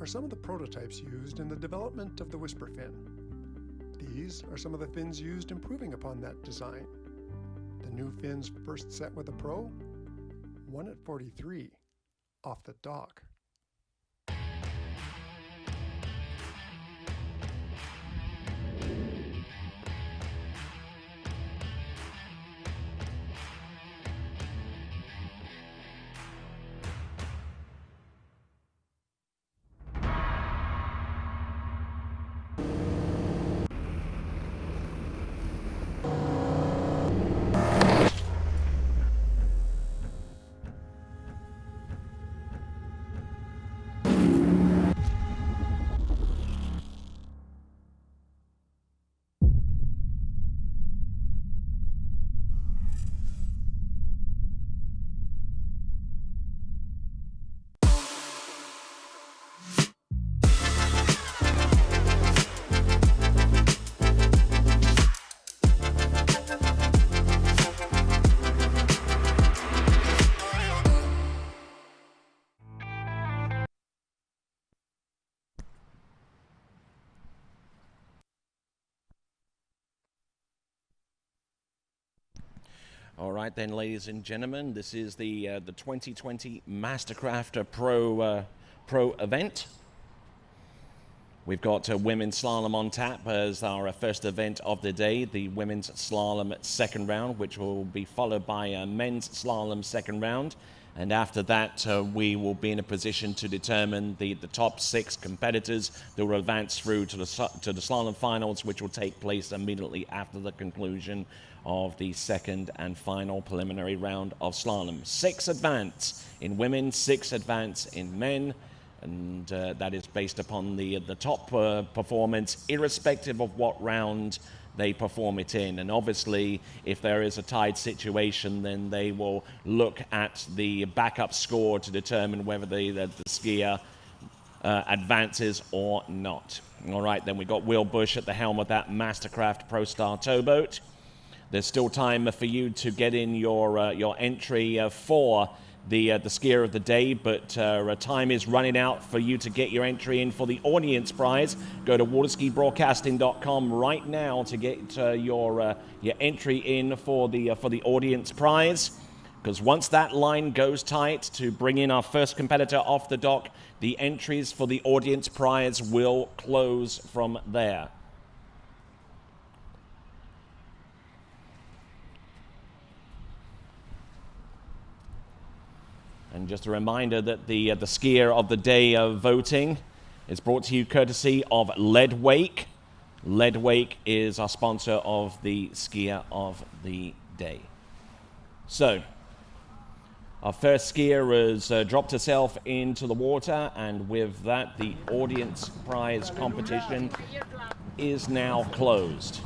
some of the prototypes used in the development of the Whisper fin. These are some of the fins used improving upon that design. The new fins first set with a pro, 1 at 43, off the dock. All right then, ladies and gentlemen, this is the 2020 MasterCraft Pro event. We've got women's slalom on tap as our first event of the day, the women's slalom second round, which will be followed by a men's slalom second round. And after that, we will be in a position to determine the top 6 competitors that will advance through to the slalom finals, which will take place immediately after the conclusion of the second and final preliminary round of slalom. 6 advance in women, 6 advance in men, and that is based upon the top performance, irrespective of what round they perform it in. And obviously, if there is a tied situation, then they will look at the backup score to determine whether the skier advances or not. All right, then we got Will Bush at the helm of that MasterCraft Pro Star towboat. There's still time for you to get in your entry for the skier of the day, but time is running out for you to get your entry in for the audience prize. Go to waterskibroadcasting.com right now to get your entry in for the audience prize. Because once that line goes tight to bring in our first competitor off the dock, the entries for the audience prize will close from there. And just a reminder that the skier of the day voting is brought to you courtesy of Lead Wake. Lead Wake is our sponsor of the skier of the day. So, our first skier has dropped herself into the water, and with that, the audience prize competition is now closed.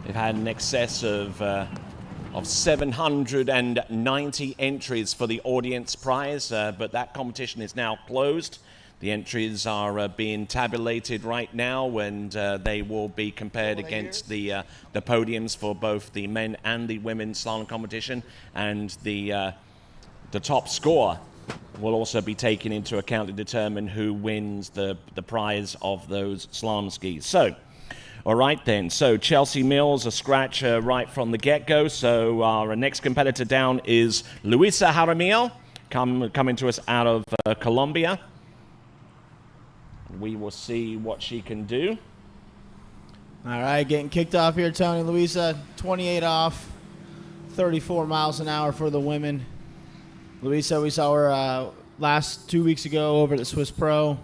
They've had an excess of 790 entries for the audience prize, but that competition is now closed. The entries are being tabulated right now, and they will be compared against the podiums for both the men and the women's slalom competition, and the top score will also be taken into account to determine who wins the prize of those slalom skis. So, all right then, so Chelsea Mills, a scratch right from the get-go. So our next competitor down is Luisa Jaramillo, coming to us out of Colombia. We will see what she can do. All right, getting kicked off here, Tony. Luisa, 28 off, 34 miles an hour for the women. Luisa, we saw her last 2 weeks ago over at the Swiss Pro.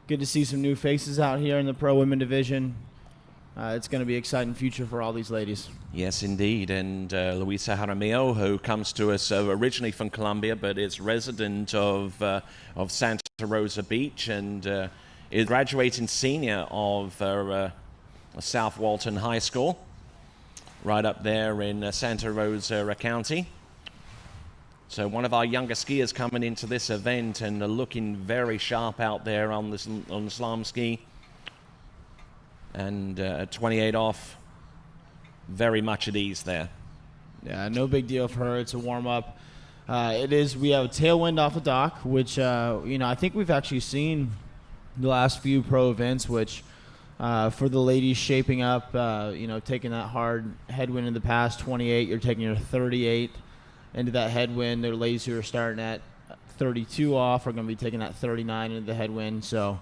Good to see some new faces out here in the Pro Women division. It's going to be an exciting future for all these ladies. Yes, indeed. And Luisa Jaramillo, who comes to us originally from Colombia, but is resident of Santa Rosa Beach, and is graduating senior of South Walton High School, right up there in Santa Rosa County. So one of our younger skiers coming into this event and looking very sharp out there on the slalom ski. And 28 off, very much at ease there. Yeah, no big deal for her. It's a warm-up. We have a tailwind off the dock, which I think we've actually seen the last few pro events, which for the ladies shaping up, taking that hard headwind in the past 28, you're taking your 38 into that headwind. The ladies who are starting at 32 off are going to be taking that 39 into the headwind. So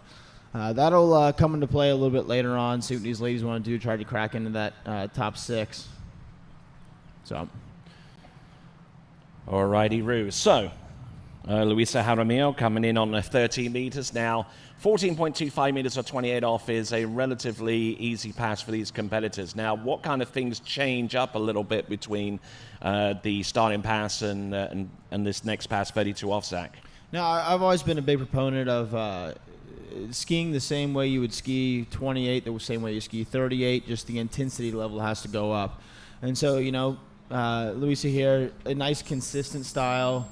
that'll come into play a little bit later on. See what these ladies want to do, try to crack into that top 6. So. Alrighty, Roo. So, Luisa Jaramillo coming in on 30 meters now. 14.25 meters or 28 off is a relatively easy pass for these competitors. Now, what kind of things change up a little bit between the starting pass and this next pass, 32 off, Zach? Now, I've always been a big proponent of skiing the same way you would ski 28, the same way you ski 38. Just the intensity level has to go up. And so, Luisa here, a nice consistent style,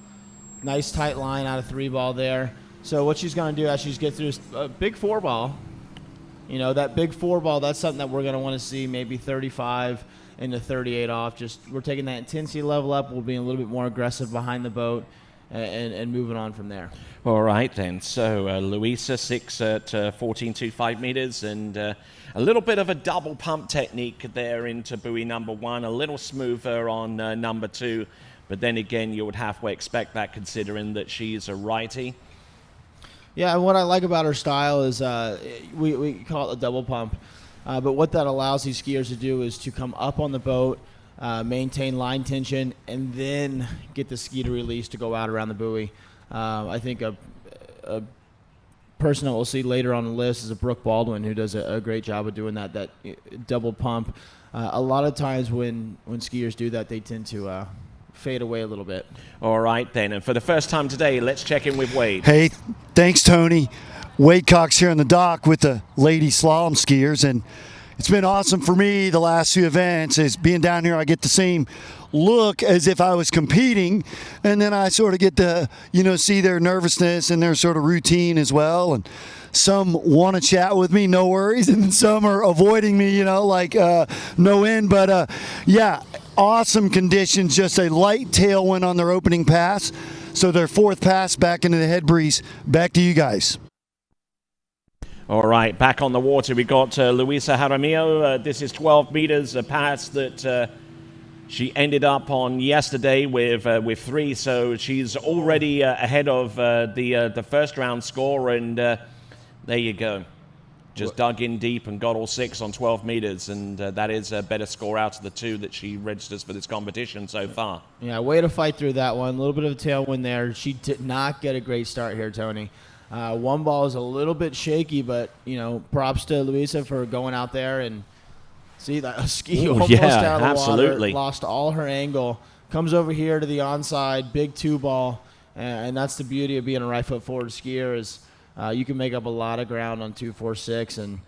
nice tight line out of 3-ball there. So what she's going to do as she's get through a big 4-ball, that big 4-ball, that's something that we're going to want to see, maybe 35 into 38 off. Just we're taking that intensity level up. We'll be a little bit more aggressive behind the boat and moving on from there. All right, then. So Luisa, 6 at 14.25 meters, and a little bit of a double pump technique there into buoy number 1, a little smoother on number 2. But then again, you would halfway expect that considering that she's a righty. Yeah, and what I like about her style is we call it a double pump. But what that allows these skiers to do is to come up on the boat, maintain line tension, and then get the ski to release to go out around the buoy. I think a person that we'll see later on the list is a Brooke Baldwin, who does a great job of doing that double pump. A lot of times when skiers do that, they tend to fade away a little bit. All right, then. And for the first time today, let's check in with Wade. Hey, thanks, Tony. Wade Cox here on the dock with the lady slalom skiers, and it's been awesome for me the last few events. Is being down here, I get the same look as if I was competing, and then I sort of get to see their nervousness and their sort of routine as well. And some want to chat with me, no worries, and then some are avoiding me, no end. But yeah, awesome conditions. Just a light tailwind on their opening pass, so their 4th pass back into the head breeze. Back to you guys. All right, back on the water, we got Luisa Jaramillo. This is 12 meters, a pass that she ended up on yesterday with 3, so she's already ahead of the first round score, and there you go. Just dug in deep and got all 6 on 12 meters, and that is a better score out of the 2 that she registers for this competition so far. Yeah, way to fight through that one. A little bit of a tailwind there. She did not get a great start here, Tony. 1 ball is a little bit shaky, but, props to Luisa for going out there and see that ski almost out of the absolutely. Water. Lost all her angle. Comes over here to the onside, big 2-ball, and that's the beauty of being a right foot forward skier is you can make up a lot of ground on 2, 4, 6, and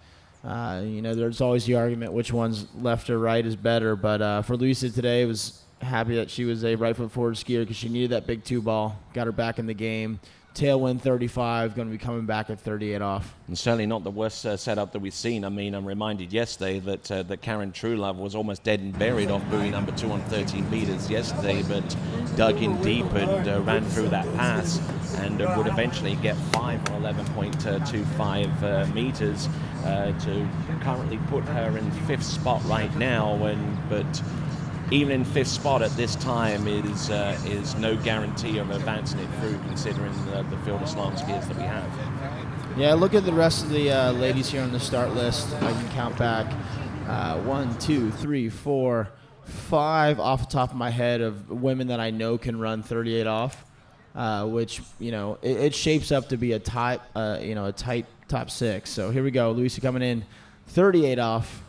there's always the argument which one's left or right is better. But for Luisa today, I was happy that she was a right foot forward skier because she needed that big 2-ball, got her back in the game. Tailwind 35, going to be coming back at 38 off. And certainly not the worst setup that we've seen. I mean, I'm reminded yesterday that Karen Truelove was almost dead and buried off buoy number 2 on 13 meters yesterday, but dug in deep and ran through that pass and would eventually get 5 on 11.25 meters to currently put her in 5th spot right now. But even in 5th spot at this time is no guarantee of advancing it through, considering the field of slalom skiers that we have. Yeah, look at the rest of the ladies here on the start list. I can count back 1, 2, 3, 4, 5 off the top of my head of women that I know can run 38 off, which it shapes up to be a tight top 6. So here we go, Luisa coming in 38 off.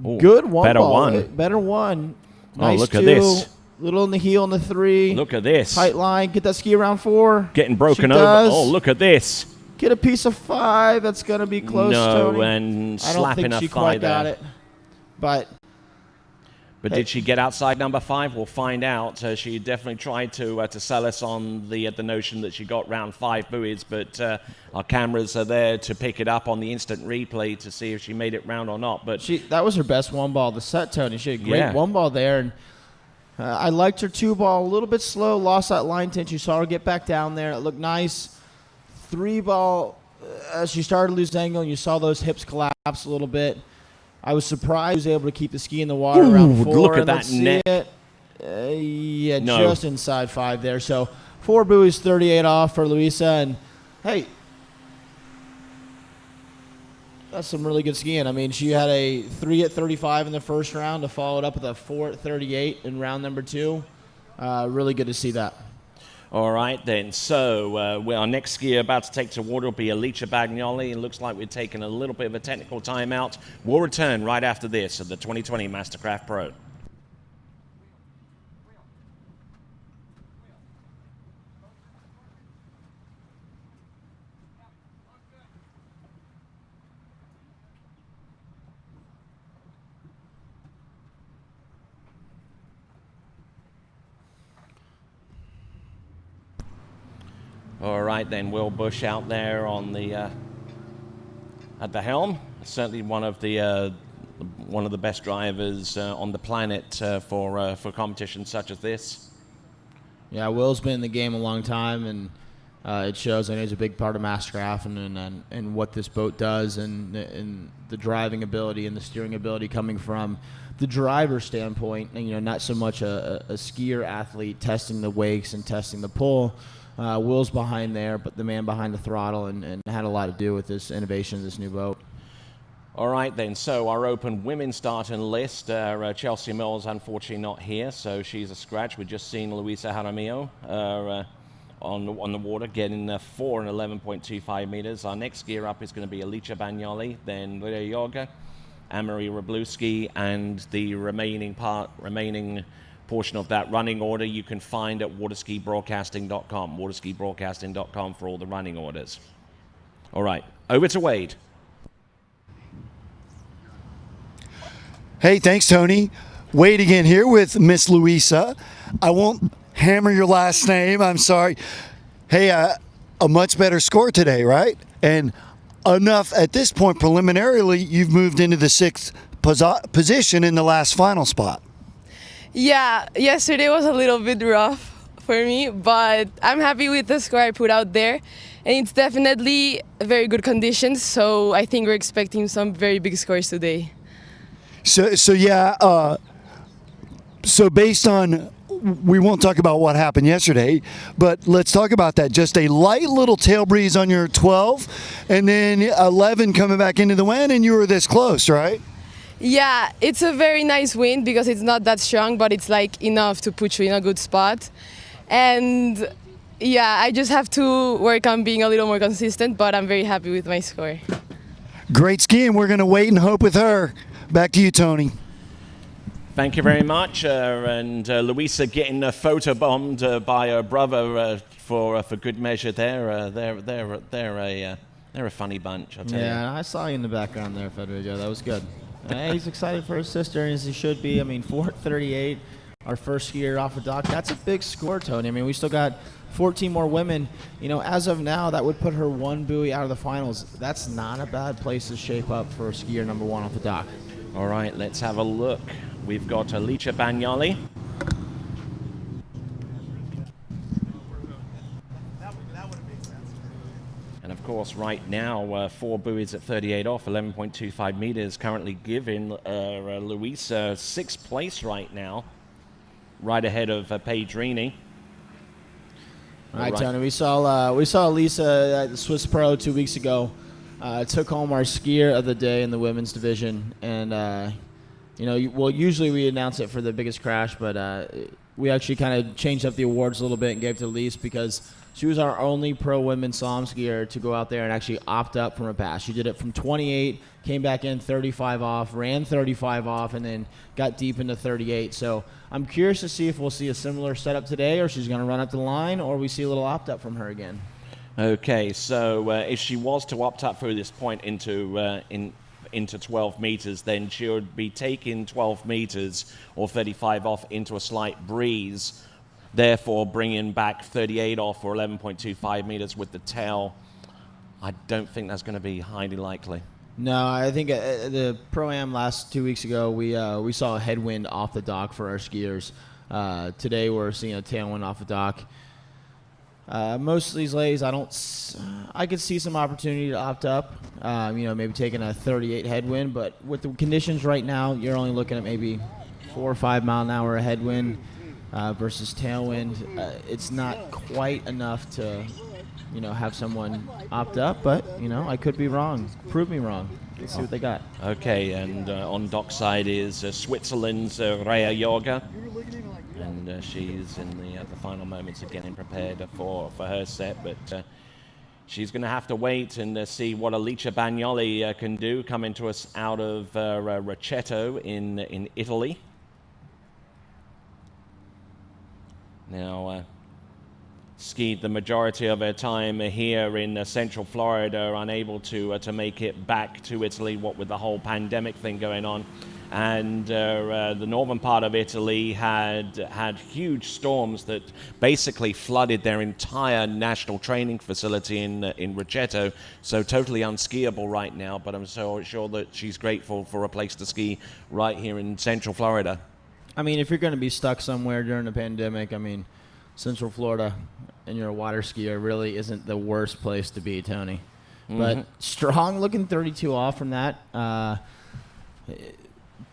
Ooh, good 1 better ball. 1. Better 1. Nice look 2. At this. Little in the heel on the 3. Look at this. Tight line. Get that ski around 4. Getting broken she over. Does. Oh, look at this. Get a piece of 5. That's going to be close, no, Tony. And I don't slapping think a she thigh quite there. got it. But hey. Did she get outside number 5? We'll find out. She definitely tried to sell us on the notion that she got round 5 buoys, but our cameras are there to pick it up on the instant replay to see if she made it round or not. But that was her best 1 ball of the set, Tony. She had a great 1 ball there, and I liked her 2-ball, a little bit slow, lost that line tension. You saw her get back down there. It looked nice. 3-ball, as she started to lose angle, and you saw those hips collapse a little bit. I was surprised she was able to keep the ski in the water around 4. Look at that neck. No. Just inside 5 there. So 4 buoys, 38 off for Luisa. And, hey, that's some really good skiing. I mean, she had a 3 at 35 in the first round to follow it up with a 4 at 38 in round number 2. Really good to see that. All right, then. So our next skier about to take to water will be Alicia Bagnoli. It looks like we're taking a little bit of a technical timeout. We'll return right after this at the 2020 MasterCraft Pro. All right, then, Will Bush out there on the at the helm. Certainly one of the best drivers on the planet for competitions such as this. Yeah, Will's been in the game a long time, and it shows. I know he's a big part of MasterCraft and what this boat does, and the driving ability and the steering ability coming from the driver's standpoint, and not so much a skier athlete testing the wakes and testing the pull. Will's behind there, but the man behind the throttle, and had a lot to do with this innovation of this new boat. All right, then. So our open women's starting list, Chelsea Mills unfortunately not here, so she's a scratch. We've just seen Luisa Jaramillo on the water getting 4 and 11.25 meters. Our next skier up is going to be Alicia Bagnoli, then Raya Yoga, Anne-Marie Roblewski, and the remaining portion of that running order you can find at waterskibroadcasting.com, waterskibroadcasting.com for all the running orders. All right, over to Wade. Hey, thanks, Tony. Wade again here with Miss Luisa. I won't hammer your last name, I'm sorry. Hey, a much better score today, right? And enough at this point preliminarily, you've moved into the 6th position in the last final spot. Yeah, yesterday was a little bit rough for me, but I'm happy with the score I put out there. And it's definitely very good conditions, so I think we're expecting some very big scores today. So based on, we won't talk about what happened yesterday, but let's talk about that. Just a light little tail breeze on your 12, and then 11 coming back into the wind, and you were this close, right? Yeah, it's a very nice wind because it's not that strong, but it's like enough to put you in a good spot. And yeah, I just have to work on being a little more consistent, but I'm very happy with my score. Great skiing. We're going to wait and hope with her. Back to you, Tony. Thank you very much. And Luisa getting photobombed by her brother for good measure there. They're a funny bunch, I'll tell you. Yeah, I saw you in the background there, Federico. That was good. He's excited for his sister, as he should be. I mean, 4:38, our first skier off the dock. That's a big score, Tony. I mean, we still got 14 more women. As of now, that would put her 1 buoy out of the finals. That's not a bad place to shape up for skier number 1 off the dock. All right, let's have a look. We've got Alicia Bagnoli. And of course, right now, 4 buoys at 38 off, 11.25 meters, currently giving Luisa 6th place right now, right ahead of Paige Rini. All right, Tony. We saw Lisa at the Swiss Pro 2 weeks ago. Took home our skier of the day in the women's division, and usually we announce it for the biggest crash, but we actually kind of changed up the awards a little bit and gave it to Lise because she was our only pro women's slalom skier to go out there and actually opt up from a pass. She did it from 28, came back in 35 off, ran 35 off, and then got deep into 38. So I'm curious to see if we'll see a similar setup today, or she's going to run up the line, or we see a little opt up from her again. Okay, so if she was to opt up through this point into 12 meters, then she would be taking 12 meters or 35 off into a slight breeze, therefore bringing back 38 off or 11.25 meters with the tail. I don't think that's going to be highly likely. No, I think the Pro-Am last 2 weeks ago, we saw a headwind off the dock for our skiers. Today we're seeing a tailwind off the dock. Most of these ladies, I could see some opportunity to opt up, maybe taking a 38 headwind, but with the conditions right now, you're only looking at maybe 4 or 5 mile an hour headwind versus tailwind. It's not quite enough to have someone opt up, but, I could be wrong. Prove me wrong. Let's see what they got. Okay, and on dockside is Switzerland's Raya Yoga. And she's in the final moments of getting prepared for her set, but she's going to have to wait and see what Alicia Bagnoli can do, coming to us out of Rocchetto in Italy. Now, skied the majority of her time here in Central Florida, unable to make it back to Italy, what with the whole pandemic thing going on. And the northern part of Italy had huge storms that basically flooded their entire national training facility in Rocchetto, so totally unskiable right now, but I'm so sure that she's grateful for a place to ski right here in Central Florida. I mean, if you're going to be stuck somewhere during the pandemic, Central Florida and you're a water skier really isn't the worst place to be, Tony. Mm-hmm. But strong looking 32 off from that.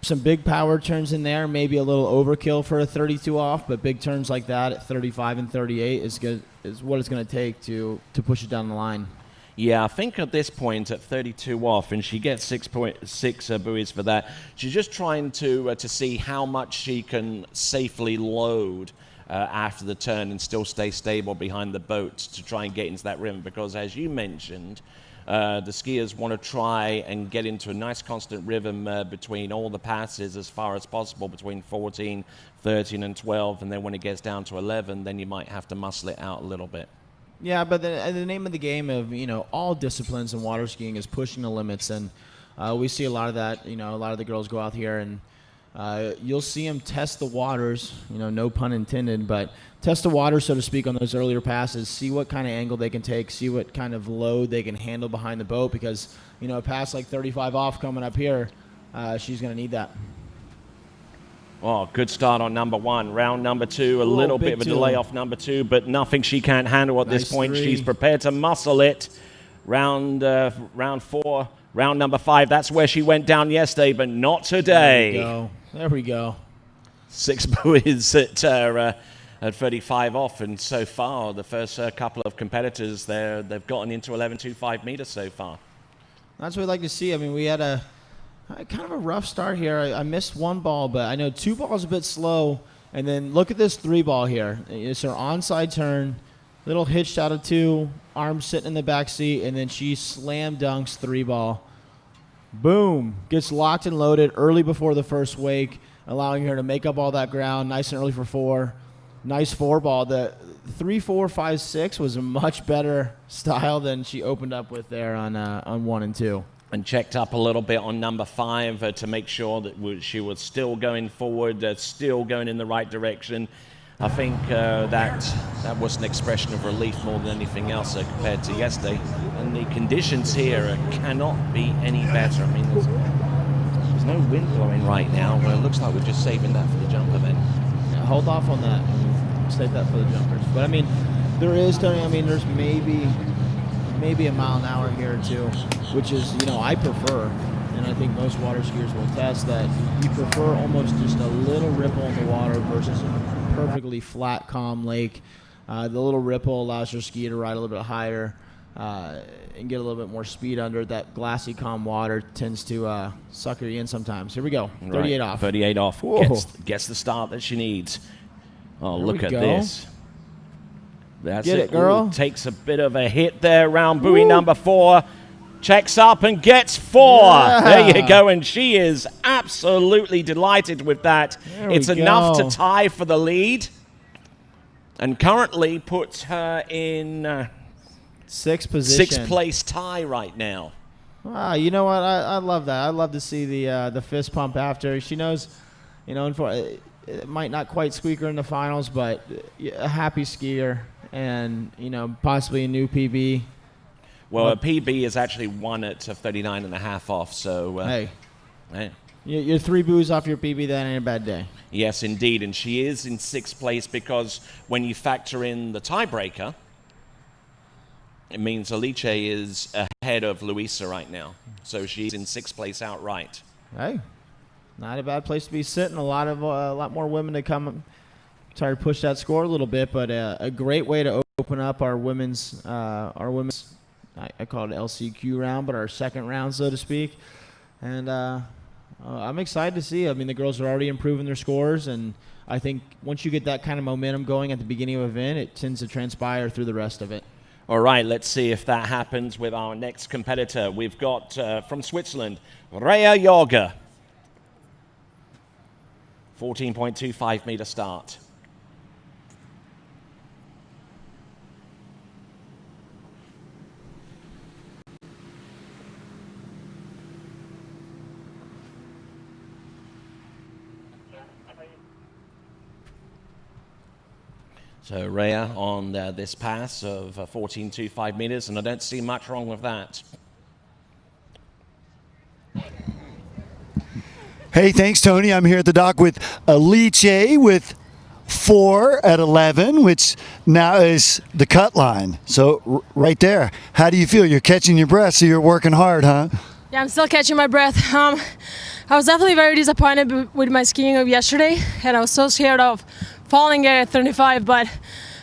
Some big power turns in there, maybe a little overkill for a 32 off, but big turns like that at 35 and 38 is what it's going to take to push it down the line. Yeah, I think at this point at 32 off, and she gets 6.6 buoys for that. She's just trying to see how much she can safely load after the turn and still stay stable behind the boat to try and get into that rhythm, because as you mentioned, the skiers want to try and get into a nice constant rhythm between all the passes as far as possible, between 14, 13, and 12, and then when it gets down to 11, then you might have to muscle it out a little bit. Yeah, but the name of the game of, all disciplines in water skiing is pushing the limits, and we see a lot of that. A lot of the girls go out here and you'll see them test the waters, no pun intended, but test the water, so to speak, on those earlier passes, see what kind of angle they can take, see what kind of load they can handle behind the boat, because, a pass like 35 off coming up here, she's going to need that. Oh, good start on number one. Round number two, a little bit of a delay off number two, but nothing she can't handle at this point. 3. She's prepared to muscle it. Round four, round number 5, that's where she went down yesterday, but not today. There we go. 6 buoys at 35 off, and so far, the first couple of competitors there, they've gotten into 11.25 meters so far. That's what we like to see. We had a kind of a rough start here. I missed 1 ball, but I know 2 balls a bit slow. And then look at this 3 ball here. It's her onside turn, little hitched out of 2, arms sitting in the back seat, and then she slam dunks 3 ball. Boom. Gets locked and loaded early before the first wake, allowing her to make up all that ground nice and early for 4. Nice 4 ball. The 3, 4, 5, 6 was a much better style than she opened up with there on 1 and 2. And checked up a little bit on number 5 to make sure that she was still going forward, still going in the right direction. I think that was an expression of relief more than anything else compared to yesterday. And the conditions here cannot be any better. There's no wind blowing right now, but it looks like we're just saving that for the jumper then. Yeah, hold off on that. Save that for the jumpers. But there is, Tony, there's maybe a mile an hour here or 2, which is, I prefer, and I think most water skiers will attest that you prefer almost just a little ripple in the water versus a perfectly flat, calm lake. The little ripple allows your ski to ride a little bit higher and get a little bit more speed under it. That glassy, calm water tends to sucker you in sometimes. Here we go. 38 off. 38 off. Gets the start that she needs. Oh, look at this. That's Get it, girl. Ooh, takes a bit of a hit there around buoy number 4. Checks up and gets 4. Yeah. There you go. And she is absolutely delighted with that. It's enough to tie for the lead. And currently puts her in 6th position. 6th place tie right now. Wow, you know what? I love that. I love to see the fist pump after. She knows, it might not quite squeak her in the finals, but a happy skier. And, possibly a new PB. Well, a PB is actually 1 at 39.5 off, so... hey. Hey. You're 3 buoys off your PB, that ain't a bad day. Yes, indeed, and she is in 6th place because when you factor in the tiebreaker, it means Alicia is ahead of Luisa right now. So she's in 6th place outright. Hey, not a bad place to be sitting. A lot more women to come try to push that score a little bit, but a great way to open up our women's I call it LCQ round, but our second round, so to speak. And I'm excited to see. I mean, the girls are already improving their scores, and I think once you get that kind of momentum going at the beginning of an event, it tends to transpire through the rest of it. All right, let's see if that happens with our next competitor. We've got from Switzerland, Raya Yoga. 14.25 meter start. So Raya on this pass of 14.25 meters, and I don't see much wrong with that. Hey, thanks, Tony. I'm here at the dock with Alicia with 4 at 11, which now is the cut line. So right there. How do you feel? You're catching your breath, so you're working hard, huh? Yeah, I'm still catching my breath. I was definitely very disappointed with my skiing of yesterday, and I was so scared of falling at 35, but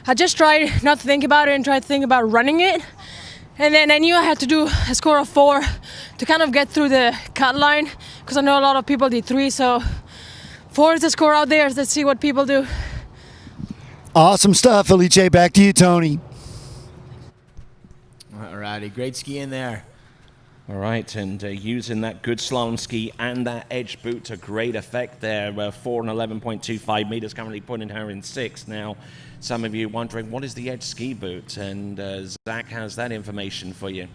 I just tried not to think about it and tried to think about running it. And then I knew I had to do a score of 4 to kind of get through the cut line, because I know a lot of people did 3, so 4 is the score out there. Let's see what people do. Awesome stuff, Alicia. Back to you, Tony. All righty, great skiing there. All right, and using that good slalom ski and that edge boot to great effect there. 4 and 11.25 meters, currently putting her in 6th. Now, some of you wondering, what is the edge ski boot? And Zach has that information for you.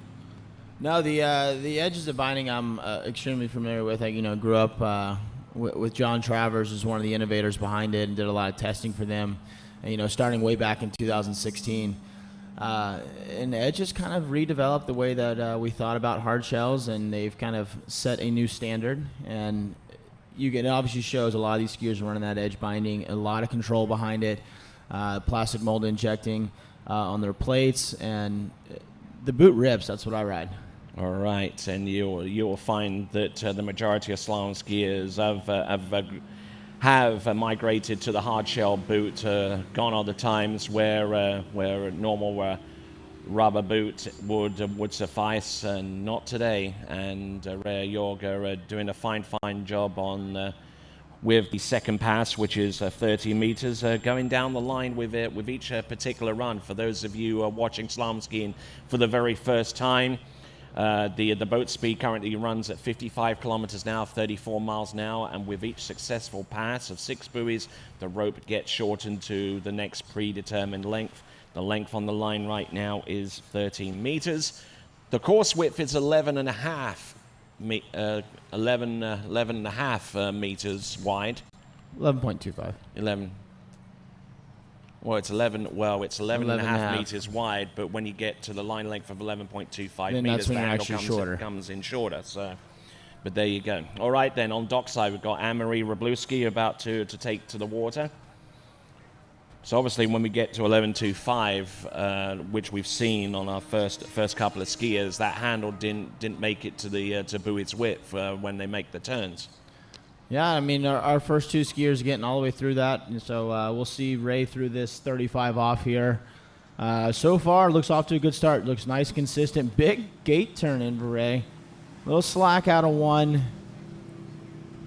No, the edges of binding I'm extremely familiar with. I grew up with John Travers, who's one of the innovators behind it, and did a lot of testing for them. And, starting way back in 2016. And Edge has kind of redeveloped the way that we thought about hard shells, and they've kind of set a new standard. And it obviously shows a lot of these skiers are running that edge binding, a lot of control behind it, plastic mold injecting on their plates, and the boot rips. That's what I ride. All right, and you'll find that the majority of slalom skiers have migrated to the hard shell boot. Gone are the times where a normal rubber boot would suffice, and not today. And Raya Yoga doing a fine job on with the second pass, which is 30 meters, going down the line with each particular run. For those of you watching slalom skiing for the very first time, the boat speed currently runs at 55 kilometers an hour, 34 miles an hour, and with each successful pass of 6 buoys, the rope gets shortened to the next predetermined length. The length on the line right now is 13 meters. The course width is 11 and a half meters wide. 11.25. 11. Well, it's 11 and a half meters wide, but when you get to the line length of 11.25 then meters, that's when the you're handle actually comes in shorter. So, but there you go. All right, then on dockside we've got Anne-Marie Roblewski about to take to the water. So obviously, when we get to 11.25, which we've seen on our first couple of skiers, that handle didn't make it to the to buoy's width when they make the turns. Yeah, I mean, our first 2 skiers getting all the way through that, and so we'll see Ray through this 35 off here. So far, looks off to a good start. Looks nice, consistent. Big gate turn in for Ray. Little slack out of 1.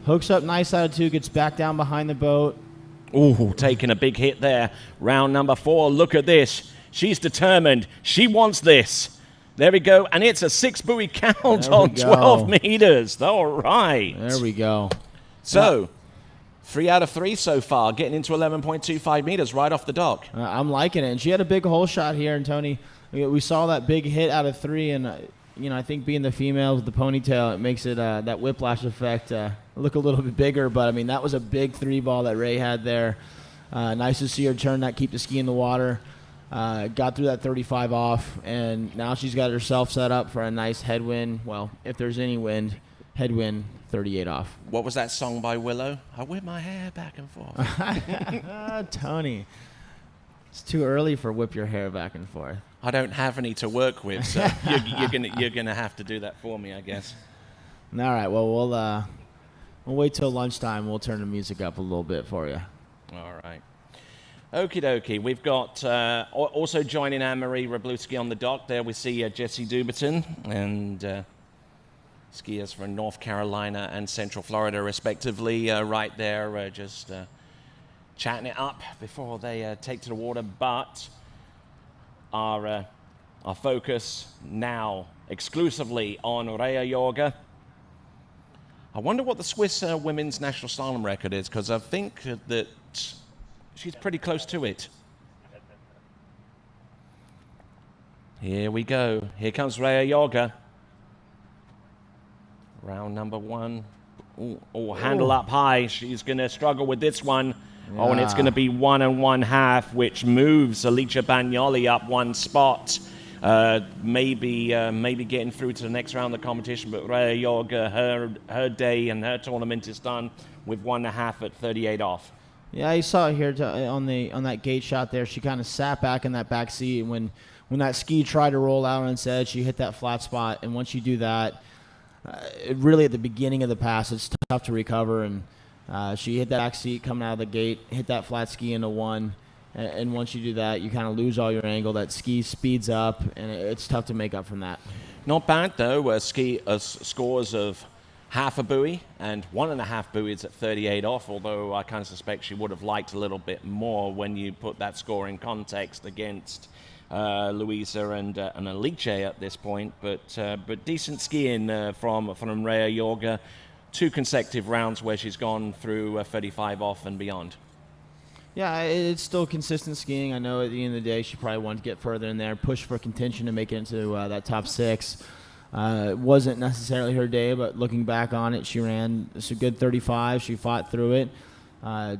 Hooks up nice out of 2, gets back down behind the boat. Ooh, taking a big hit there. Round number 4, look at this. She's determined. She wants this. There we go, and it's a 6 buoy count on 12 meters. All right. There we go. So, 3 out of 3 so far, getting into 11.25 meters right off the dock. I'm liking it. And she had a big hole shot here, and Tony, we saw that big hit out of 3, and I think being the female with the ponytail, it makes it that whiplash effect look a little bit bigger. But I mean, that was a big 3 ball that Ray had there. Nice to see her turn that, keep the ski in the water. got through that 35 off, and now she's got herself set up for a nice headwind. Well, if there's any wind, headwind 38 off. What was that song by Willow? I whip my hair back and forth. Tony, it's too early for whip your hair back and forth. I don't have any to work with, so you're gonna have to do that for me, I guess. All right, well, we'll wait till lunchtime. We'll turn the music up a little bit for you. All right. Okie dokie. We've got also joining Anne-Marie Roblewski on the dock. There we see Jessie Duperton and skiers from North Carolina and Central Florida, respectively, right there, just chatting it up before they take to the water. But our focus now exclusively on Raya Yoga. I wonder what the Swiss women's national slalom record is, because I think that she's pretty close to it. Here we go. Here comes Raya Yoga. Round number 1. Oh, handle up high. She's going to struggle with this one. Yeah. Oh, and it's going to be 1 1/2, which moves Alicia Bagnoli up 1 spot. Maybe getting through to the next round of the competition, but Raya Yoga, her day and her tournament is done with 1.5 at 38 off. Yeah, you saw it here on that gate shot there. She kind of sat back in that back seat. When that ski tried to roll out on its edge, she hit that flat spot. And once you do that, really at the beginning of the pass, it's tough to recover. And she hit that back seat coming out of the gate, hit that flat ski into 1. And once you do that, you kind of lose all your angle. That ski speeds up, and it's tough to make up from that. Not bad, though. Scores of 1/2 buoy and 1.5 buoys at 38 off, although I kind of suspect she would have liked a little bit more when you put that score in context against Luisa and Alicia at this point. But decent skiing from Raya Yoga. 2 consecutive rounds where she's gone through 35 off and beyond. Yeah, it's still consistent skiing. I know at the end of the day she probably wanted to get further in there, push for contention to make it into that top 6. It wasn't necessarily her day, but looking back on it, she ran a good 35. She fought through it.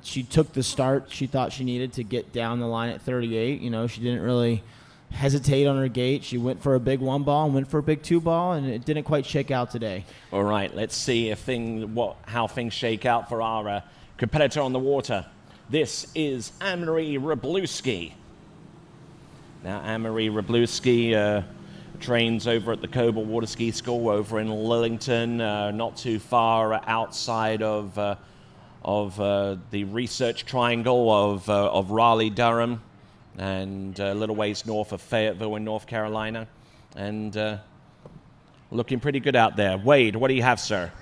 She took the start she thought she needed to get down the line at 38. You know, she didn't really hesitate on her gate. She went for a big 1 ball and went for a big 2 ball, and it didn't quite shake out today. All right, let's see how things shake out for our competitor on the water. This is Anne-Marie Roblewski. Now, Anne-Marie Roblewski trains over at the Coble Water Ski School over in Lillington, not too far outside of the research triangle of Raleigh-Durham, and a little ways north of Fayetteville in North Carolina, and looking pretty good out there. Wade, what do you have, sir?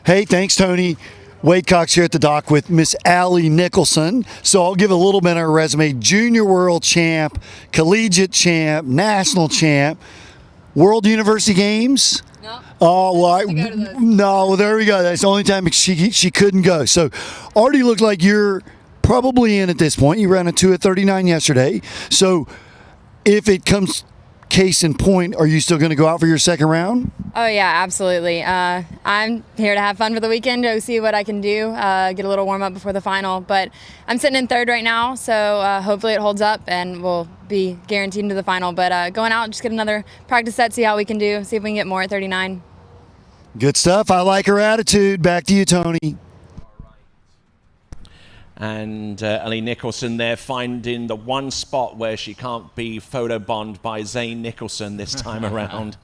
Hey, thanks, Tony. Wade Cox here at the dock with Miss Allie Nicholson. So I'll give a little bit of her resume. Junior world champ, collegiate champ, national champ, World University Games. No. Oh, well, no, there we go. That's the only time she couldn't go. So already looked like you're probably in at this point. You ran a 2 at 39 yesterday. So if it comes case in point, are you still going to go out for your second round? Oh, yeah, absolutely. I'm here to have fun for the weekend, to see what I can do, get a little warm-up before the final. But I'm sitting in 3rd right now, so hopefully it holds up and we'll be guaranteed into the final. But going out, just get another practice set, see how we can do, see if we can get more at 39. Good stuff. I like her attitude. Back to you, Tony. And Ellie Nicholson there finding the one spot where she can't be photobombed by Zane Nicholson this time around.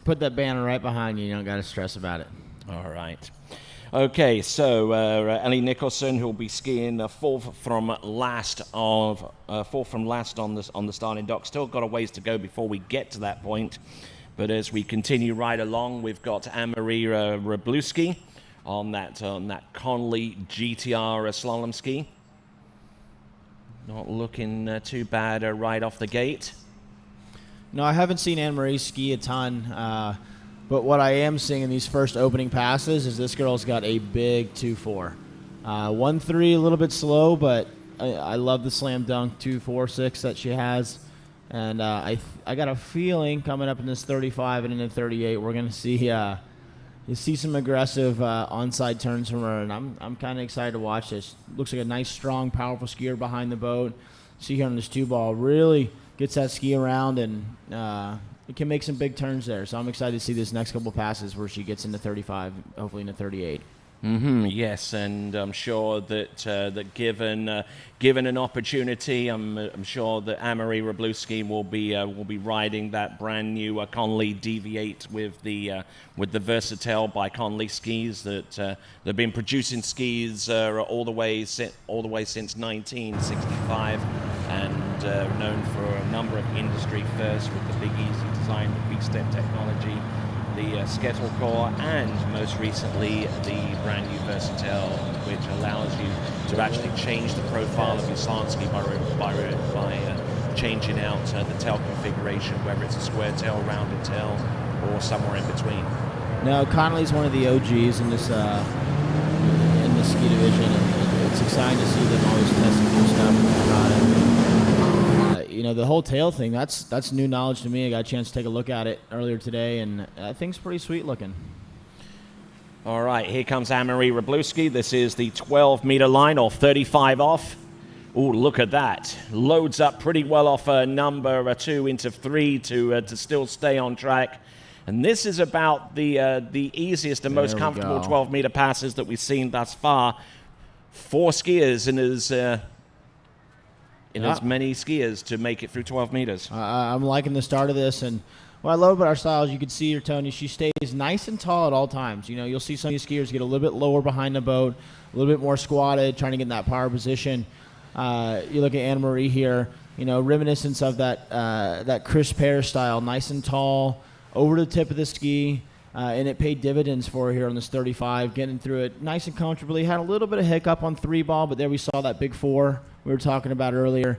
Put that banner right behind you. You don't got to stress about it. All right. Okay, so Ellie Nicholson, who will be skiing fourth from last on the starting dock. Still got a ways to go before we get to that point. But as we continue right along, we've got Anne-Marie Roblewski on that Conley GTR slalom ski. Not looking too bad right off the gate. No, I haven't seen Anne-Marie ski a ton, but what I am seeing in these first opening passes is this girl's got a big 2.4. 1.3 a little bit slow, but I love the slam dunk 2.46 that she has. And I got a feeling coming up in this 35 and into 38, we're going to see you see some aggressive onside turns from her, and I'm kind of excited to watch this. Looks like a nice, strong, powerful skier behind the boat. see here on this 2-ball. Really gets that ski around, and it can make some big turns there. So I'm excited to see this next couple passes where she gets into 35, hopefully into 38. Yes, and I'm sure that that given an opportunity, I'm sure that Anne-Marie Roblewski will be riding that brand new Conley DV8 with the Versatile by Conley skis that they've been producing skis all the way since 1965, and known for a number of industry firsts with the Big Easy design, the V-Step technology, the Skettle Core, and most recently the brand new Versatile, which allows you to actually change the profile of your slalom ski by changing out the tail configuration, whether it's a square tail, rounded tail, or somewhere in between. Now, Connolly's one of the OGs in this ski division, and it's exciting to see them always testing new stuff. The whole tail thing, that's new knowledge to me. I got a chance to take a look at it earlier today, and that thing's pretty sweet looking. All right, here comes Anne-Marie Roblewski. This is the 12-meter line, or 35 off. Oh, look at that. Loads up pretty well off number 2 into 3 to still stay on track. And this is about the easiest and most comfortable 12-meter passes that we've seen thus far. 4 skiers in as many skiers to make it through 12 meters. I'm liking the start of this, and what I love about our style is you can see her, Tony, she stays nice and tall at all times. You'll see some of these skiers get a little bit lower behind the boat, a little bit more squatted, trying to get in that power position. You look at Anne-Marie here, reminiscence of that Chris Pear style, nice and tall, over the tip of the ski, and it paid dividends for her here on this 35, getting through it nice and comfortably. Had a little bit of hiccup on 3-ball, but there we saw that big 4 we were talking about earlier.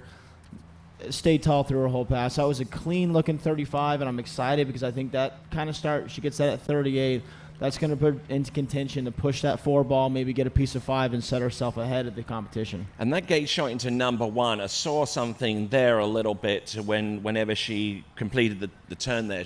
Stayed tall through her whole pass. That was a clean-looking 35, and I'm excited because I think that kind of start, she gets that at 38. That's going to put into contention to push that 4-ball, maybe get a piece of 5 and set herself ahead of the competition. And that gate shot into number 1. I saw something there a little bit whenever she completed the turn there.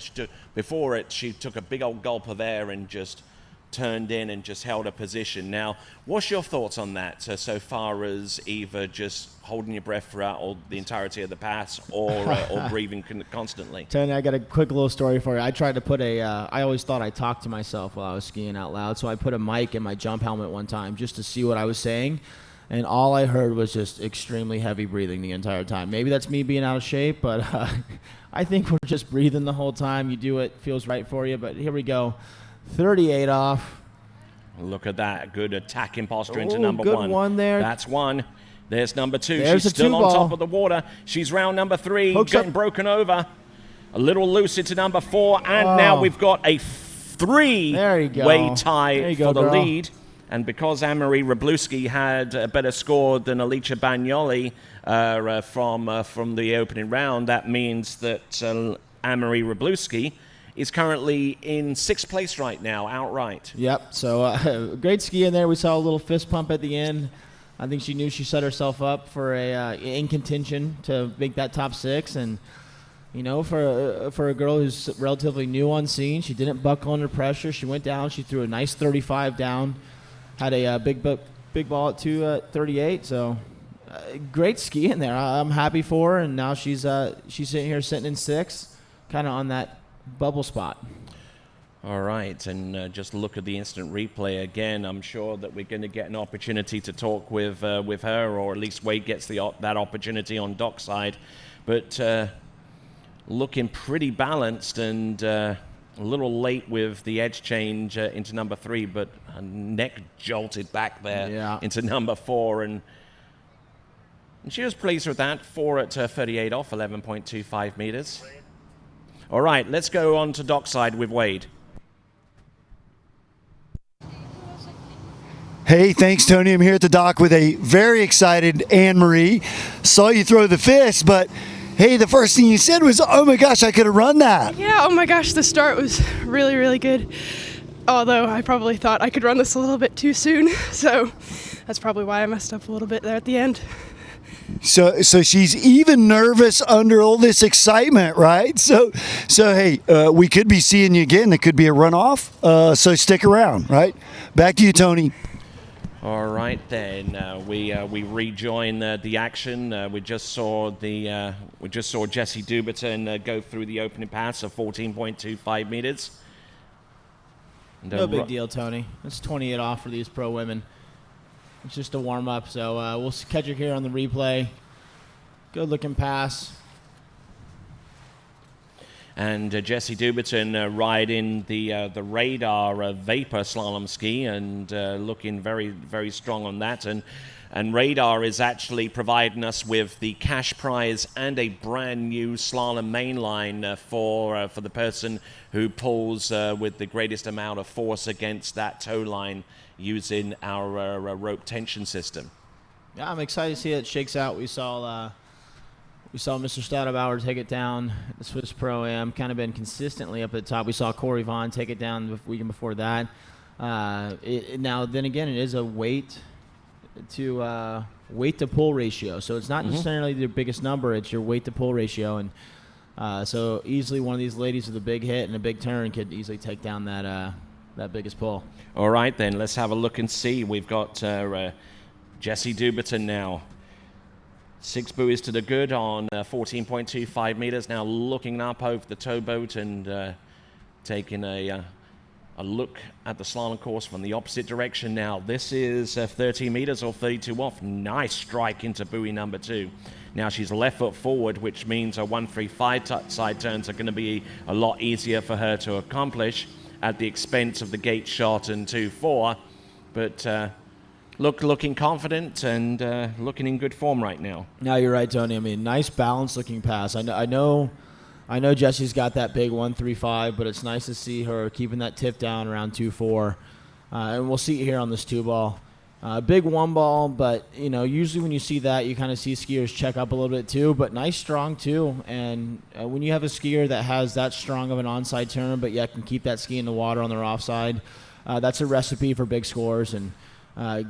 Before it, she took a big old gulp of air and just turned in and just held a position. Now, what's your thoughts on that so far as either just holding your breath throughout the entirety of the pass or breathing constantly? Tony, I got a quick little story for you. I tried to put I always thought I talked to myself while I was skiing out loud, so I put a mic in my jump helmet one time just to see what I was saying, and all I heard was just extremely heavy breathing the entire time. Maybe that's me being out of shape, but I think we're just breathing the whole time. You do what feels right for you, but here we go. 38 off. Look at that. Good attacking posture into number good 1. One there. That's 1. There's number 2. There's She's still on top of the water. She's round number 3. Hooks getting up. Broken over. A little loose into number 4. And now we've got a 3-way tie for the lead. And because Anne-Marie Roblewski had a better score than Alicia Bagnoli from the opening round, that means that Anne-Marie Roblewski is currently in 6th place right now, outright. Yep, so great ski in there. We saw a little fist pump at the end. I think she knew she set herself up for in contention to make that top 6. And, for a girl who's relatively new on scene, she didn't buckle under pressure. She went down. She threw a nice 35 down. Had a big ball at 2:38. So great ski in there. I'm happy for her. And now she's sitting in 6th, kind of on that bubble spot. All right, and just look at the instant replay again. I'm sure that we're going to get an opportunity to talk with her, or at least Wade gets that opportunity on dockside. But looking pretty balanced, and a little late with the edge change into number 3, but her neck jolted back there into number 4, and she was pleased with that. 4 at 38 off, 11.25 meters. All right, let's go on to dockside with Wade. Hey, thanks, Tony. I'm here at the dock with a very excited Anne-Marie. Saw you throw the fist, but hey, the first thing you said was, oh my gosh, I could have run that. Yeah, oh my gosh, the start was really, really good. Although I probably thought I could run this a little bit too soon, so that's probably why I messed up a little bit there at the end. So she's even nervous under all this excitement, right? So hey, we could be seeing you again. It could be a runoff. So stick around, right? Back to you, Tony. All right, then we rejoin the action. We just saw Jessie Duperton go through the opening pass of 14.25 meters. No big deal, Tony. It's 28 off for these pro women. It's just a warm up, so we'll catch her here on the replay. Good looking pass. And Jessie Duperton riding the Radar Vapor slalom ski and looking very, very strong on that. And Radar is actually providing us with the cash prize and a brand new slalom mainline for the person who pulls with the greatest amount of force against that tow line using our rope tension system. Yeah, I'm excited to see how it shakes out. We saw Mr. Stadebauer take it down at the Swiss Pro-Am, kind of been consistently up at the top. We saw Corey Vaughn take it down the weekend before that. Now, then again, it is a weight to pull ratio. So it's not necessarily the biggest number, it's your weight to pull ratio. And so easily one of these ladies with a big hit and a big turn could easily take down that biggest pull. All right, then, let's have a look and see. We've got Jessie Duperton now. 6 buoys to the good on 14.25 meters. Now looking up over the towboat and taking a look at the slalom course from the opposite direction. Now this is 30 meters or 32 off. Nice strike into buoy number 2. Now she's left foot forward, which means her 1-3-5 side turns are going to be a lot easier for her to accomplish at the expense of the gate shot and 2-4. But looking confident and looking in good form right now. No, you're right, Tony. I mean, nice balanced looking pass. I know Jessie's got that big 1-3-5, but it's nice to see her keeping that tip down around 2-4. And we'll see it here on this 2-ball. Big 1-ball, but usually when you see that, you kind of see skiers check up a little bit too. But nice strong too. And when you have a skier that has that strong of an onside turn, but yet can keep that ski in the water on their offside, that's a recipe for big scores. And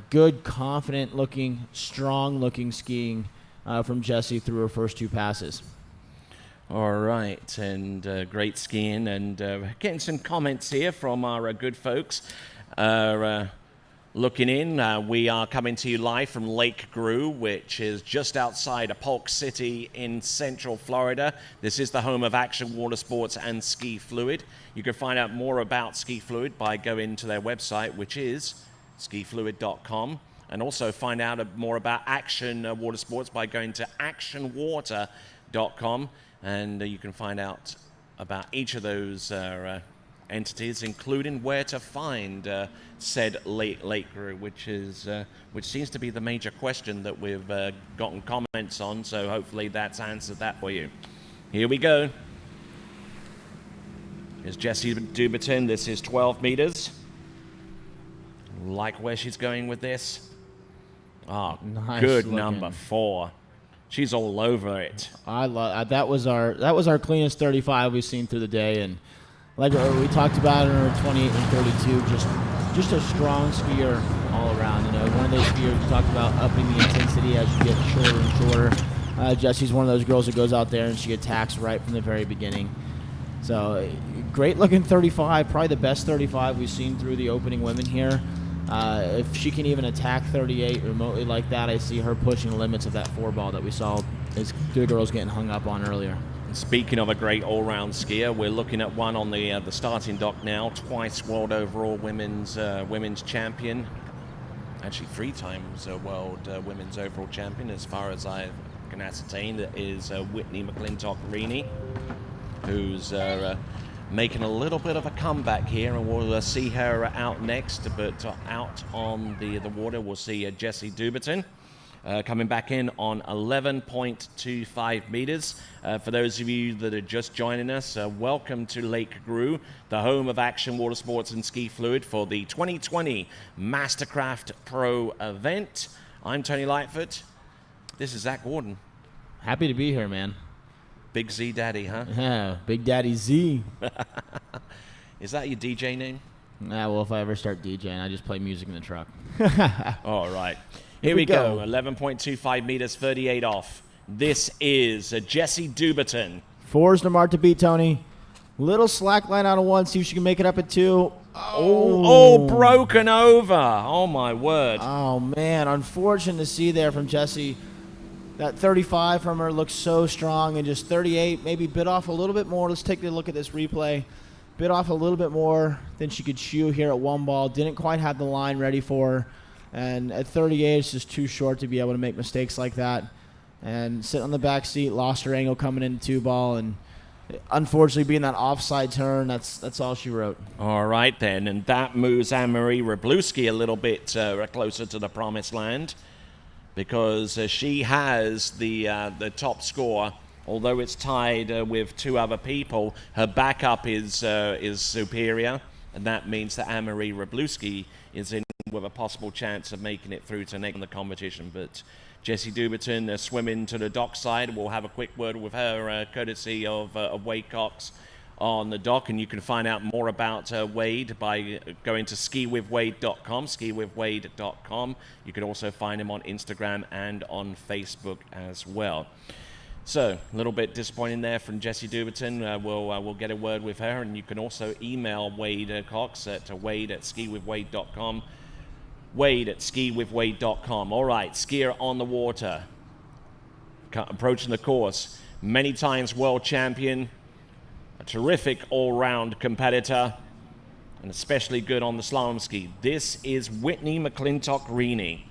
good, confident-looking, strong-looking skiing from Jessie through her first 2 passes. All right, and great skiing. And getting some comments here from our good folks. Looking in, we are coming to you live from Lake Gru, which is just outside of Polk City in Central Florida. This is the home of Action Water Sports and Ski Fluid. You can find out more about Ski Fluid by going to their website, which is skifluid.com, and also find out more about Action Water Sports by going to actionwater.com, and you can find out about each of those entities, including where to find said Lake Gru, which seems to be the major question that we've gotten comments on. So hopefully that's answered that for you. Here we go. Here's Jessie Duperton. This is 12 meters. Like where she's going with this. Oh, nice good looking. Number 4. She's all over it. I love that was our cleanest 35 we've seen through the day, and like we talked about in her 28 and 32, just a strong skier all around. One of those skiers we talked about upping the intensity as you get shorter and shorter. Jessie's one of those girls that goes out there and she attacks right from the very beginning. So great looking 35, probably the best 35 we've seen through the opening women here. If she can even attack 38 remotely like that, I see her pushing the limits of that 4-ball that we saw as the girls getting hung up on earlier. Speaking of a great all-round skier, we're looking at one on the starting dock now. Twice world overall women's champion. Actually, 3 times world women's overall champion, as far as I can ascertain. That is Whitney Rini, who's making a little bit of a comeback here, and we'll see her out next. But out on the water, we'll see Jessie Duperton coming back in on 11.25 meters. For those of you that are just joining us, welcome to Lake Gru, the home of Action Water Sports and Ski Fluid for the 2020 MasterCraft Pro event. I'm Tony Lightfoot. This is Zach Gordon. Happy to be here, man. Big Z Daddy, huh? Yeah, Big Daddy Z. Is that your DJ name? Nah, well, if I ever start DJing, I just play music in the truck. All right. Here we go. 11.25 meters, 38 off. This is Jessie Duperton. 4's the mark to beat, Tony. Little slack line out of 1. See if she can make it up at 2. Oh, broken over. Oh, my word. Oh, man. Unfortunate to see there from Jessie. That 35 from her looks so strong, and just 38 maybe bit off a little bit more. Let's take a look at this replay. Bit off a little bit more than she could chew here at one ball. Didn't quite have the line ready for her. And at 38, it's just too short to be able to make mistakes like that. And sitting on the back seat, lost her angle coming into 2-ball, and unfortunately being that offside turn, that's all she wrote. All right, then. And that moves Anne-Marie Roblewski a little bit closer to the promised land, because she has the top score. Although it's tied with 2 other people, her backup is superior, and that means that Anne-Marie Roblewski is in with a possible chance of making it through to next in the competition. But Jessie Duperton swimming to the dockside. We'll have a quick word with her, courtesy of Wade Cox on the dock, and you can find out more about Wade by going to skiwithwade.com, skiwithwade.com. You can also find him on Instagram and on Facebook as well. So, a little bit disappointing there from Jessie Duperton. We'll get a word with her, and you can also email Wade Cox at wade@skiwithwade.com. Wade@skiwithwade.com. All right, skier on the water, approaching the course. Many times world champion, a terrific all-round competitor, and especially good on the slalom ski. This is Whitney Rini.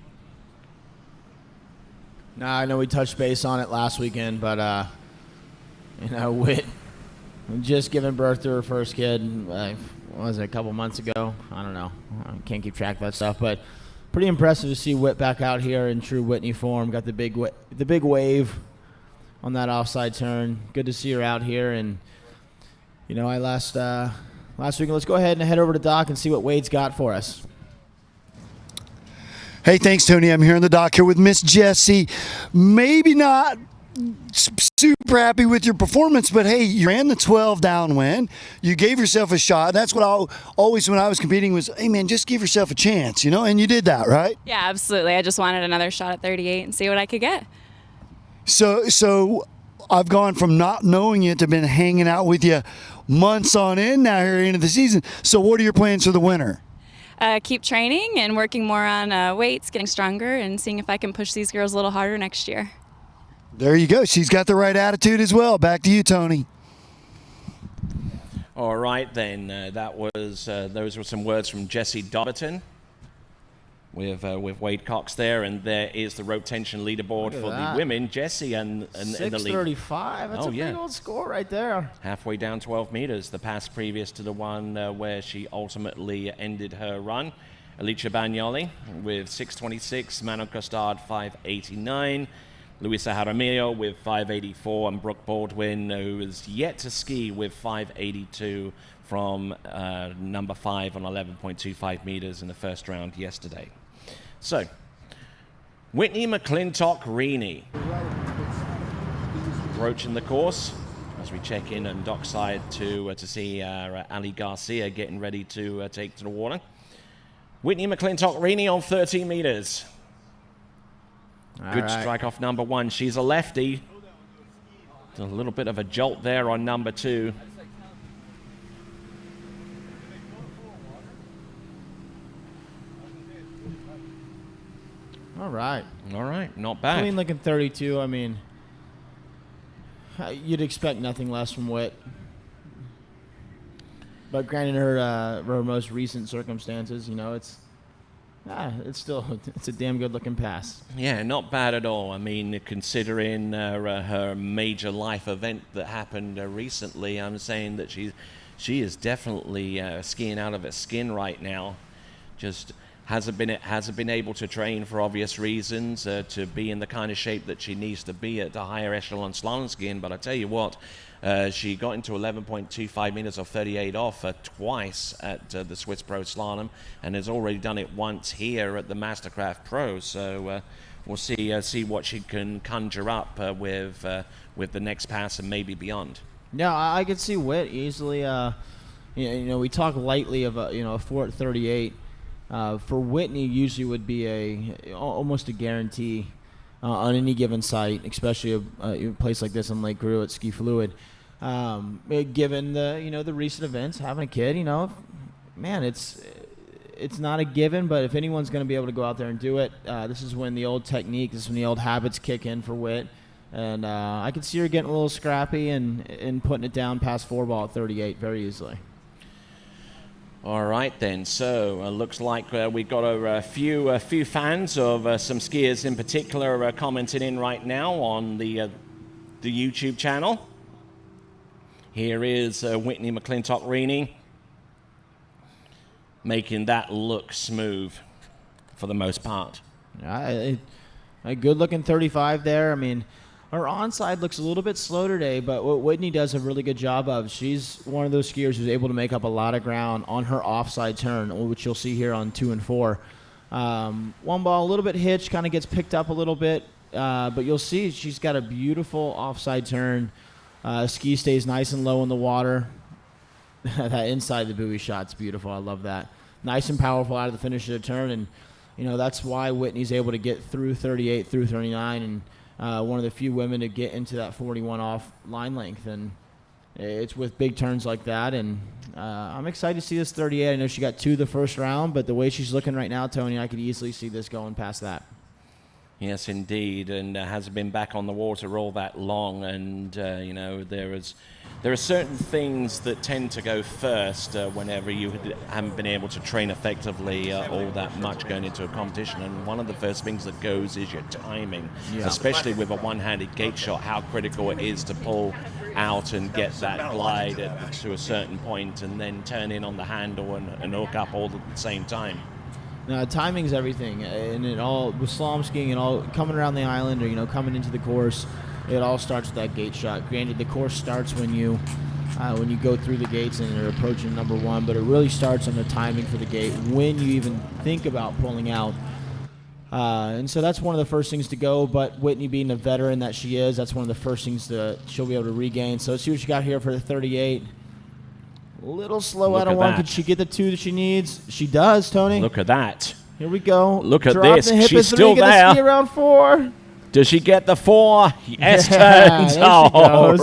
Now, I know we touched base on it last weekend, but, Whit just giving birth to her first kid, what was it, a couple months ago? I don't know. I can't keep track of that stuff, but pretty impressive to see Whit back out here in true Whitney form. Got the big wave on that offside turn. Good to see her out here. And, last weekend, let's go ahead and head over to Doc and see what Wade's got for us. Hey, thanks, Tony. I'm here on the dock here with Miss Jessie. Maybe not super happy with your performance, but hey, you ran the 12 downwind. You gave yourself a shot. That's what I always, when I was competing, was, hey, man, just give yourself a chance, and you did that, right? Yeah, absolutely. I just wanted another shot at 38 and see what I could get. So I've gone from not knowing you to been hanging out with you months on end now here into the season. So what are your plans for the winter? Keep training and working more on weights, getting stronger, and seeing if I can push these girls a little harder next year. There you go. She's got the right attitude as well. Back to you, Tony. All right, then. Those were some words from Jessie Duperton with Wade Cox there, and there is the rope tension leaderboard for the women. Jessie and in the lead. 6:35. That's a big old score right there. Halfway down 12 meters, the pass previous to the one where she ultimately ended her run. Alicia Bagnoli with 6:26, Mano Costard 5:89, Luisa Jaramillo with 5:84, and Brooke Baldwin, who is yet to ski, with 5:82 from number 5 on 11.25 meters in the first round yesterday. So, Whitney Rini approaching the course as we check in on dockside to see Ali Garcia getting ready to take to the water. Whitney Rini on 13 meters. Good strike off number 1. She's a lefty. A little bit of a jolt there on number 2. All right. Not bad. Clean looking 32. I mean, you'd expect nothing less from Whit. But granted her most recent circumstances, it's a damn good looking pass. Yeah, not bad at all. I mean, considering her major life event that happened recently, I'm saying that she is definitely skiing out of her skin right now. Just hasn't been able to train for obvious reasons to be in the kind of shape that she needs to be at the higher echelon slalom skiing. But I tell you what, she got into 11.25 meters or 38 off twice at the Swiss Pro Slalom, and has already done it once here at the MasterCraft Pro. So we'll see what she can conjure up with the next pass and maybe beyond. Yeah, I could see Whit easily. We talk lightly of a 4 at 38. For Whitney, usually would be almost a guarantee on any given site, especially a place like this in Lake Gru at Ski Fluid. Given the recent events, having a kid, man, it's not a given, but if anyone's going to be able to go out there and do it, this is when the old technique, this is when the old habits kick in for Whit. And I could see her getting a little scrappy and putting it down past 4-ball at 38 very easily. All right, then. So looks like we've got a few fans of some skiers in particular commenting in right now on the YouTube channel. Here is Whitney Rini making that look smooth for the most part. A good-looking 35 there. I mean, her onside looks a little bit slow today, but what Whitney does a really good job of, she's one of those skiers who's able to make up a lot of ground on her offside turn, which you'll see here on 2 and 4. 1-ball, a little bit hitched, kind of gets picked up a little bit, but you'll see she's got a beautiful offside turn. Ski stays nice and low in the water. That inside the buoy shot's beautiful. I love that. Nice and powerful out of the finish of the turn, and that's why Whitney's able to get through 38, through 39, and one of the few women to get into that 41 off line length. And it's with big turns like that, and I'm excited to see this 38. I know she got 2 the first round, but the way she's looking right now, Tony, I could easily see this going past that. Yes, indeed, and hasn't been back on the water all that long, and there are certain things that tend to go first whenever you haven't been able to train effectively all that much going into a competition, and one of the first things that goes is your timing, especially with a one-handed gate shot, how critical it is to pull out and get that glide to a certain point and then turn in on the handle and hook up all at the same time. Timing's everything, and it all with slalom skiing and all coming around the island or coming into the course, it all starts with that gate shot. Granted, the course starts when you go through the gates and you're approaching number 1, but it really starts on the timing for the gate when you even think about pulling out. And so that's one of the first things to go. But Whitney, being the veteran that she is, that's one of the first things that she'll be able to regain. So let's see what she got here for the 38. A little slow out of 1. Could she get the 2 that she needs? She does, Tony. Look at that. Here we go. Look at Drop this. The hip She's still there. Get the ski around 4. Does she get the 4? Yes, turns. All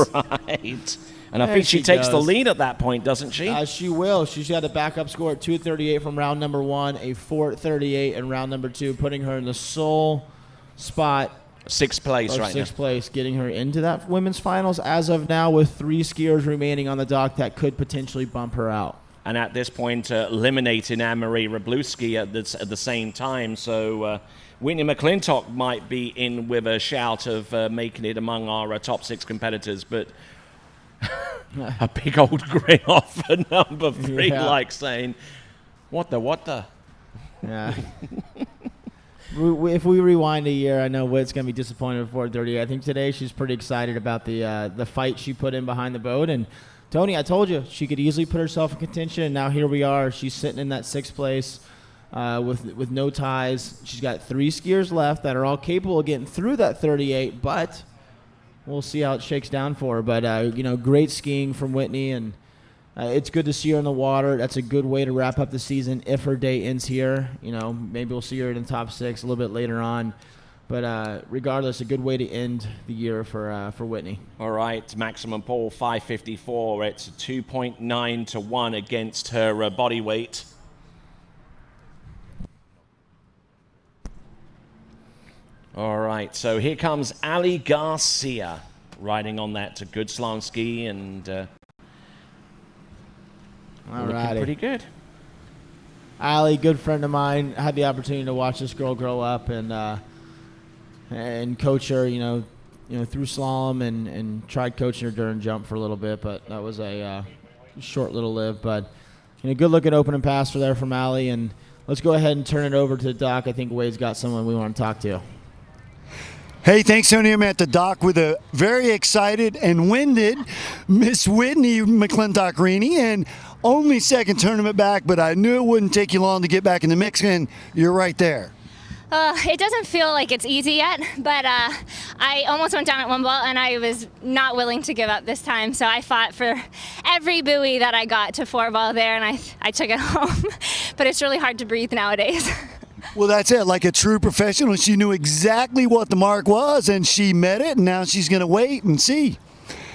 right. And I think she takes the lead at that point, doesn't she? She will. She's got a backup score at 2:38 from round number 1, a 4:38 in round number 2, putting her in the sole spot. 6th place right now. 6th place, getting her into that women's finals as of now with 3 skiers remaining on the dock that could potentially bump her out. And at this point, eliminating Anne-Marie Roblewski at the same time. So Whitney McClintock might be in with a shout of making it among our top 6 competitors, but a big old grin off for number 3, like saying, what the? Yeah. If we rewind a year, I know Whit's going to be disappointed with 4:30. I think today she's pretty excited about the fight she put in behind the boat. And, Tony, I told you, she could easily put herself in contention. And now here we are. She's sitting in that 6th place with no ties. She's got 3 skiers left that are all capable of getting through that 38, but we'll see how it shakes down for her. But, great skiing from Whitney, and it's good to see her in the water. That's a good way to wrap up the season if her day ends here. Maybe we'll see her in the top 6 a little bit later on. But regardless, a good way to end the year for Whitney. All right, maximum pull 554. It's 2.9 to 1 against her body weight. All right, so here comes Ali Garcia riding on that good slalom ski and looking pretty good. Ali, good friend of mine. I had the opportunity to watch this girl grow up and coach her, through slalom and tried coaching her during jump for a little bit, but that was a short little live. But good looking opening pass for there from Ali, and let's go ahead and turn it over to the dock. I think Wade's got someone we want to talk to. Hey, thanks, Tony. I'm at the dock with a very excited and winded Miss Whitney Rini, and only 2nd tournament back, but I knew it wouldn't take you long to get back in the mix, and you're right there. It doesn't feel like it's easy yet, but I almost went down at 1 ball, and I was not willing to give up this time, so I fought for every buoy that I got to 4 ball there, and I took it home. But it's really hard to breathe nowadays. Well, that's it. Like a true professional, she knew exactly what the mark was, and she met it, and now she's going to wait and see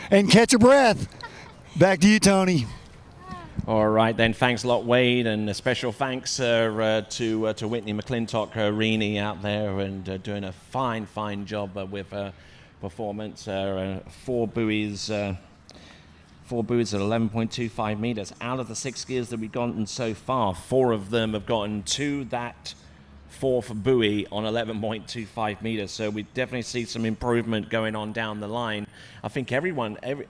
and catch her breath. Back to you, Tony. All right, then. Thanks a lot, Wade, and a special thanks to Whitney Rini out there and doing a fine job with her performance. 4 buoys at 11.25 meters. Out of the 6 skiers that we've gotten so far, 4 of them have gotten to that 4th buoy on 11.25 meters. So we definitely see some improvement going on down the line. I think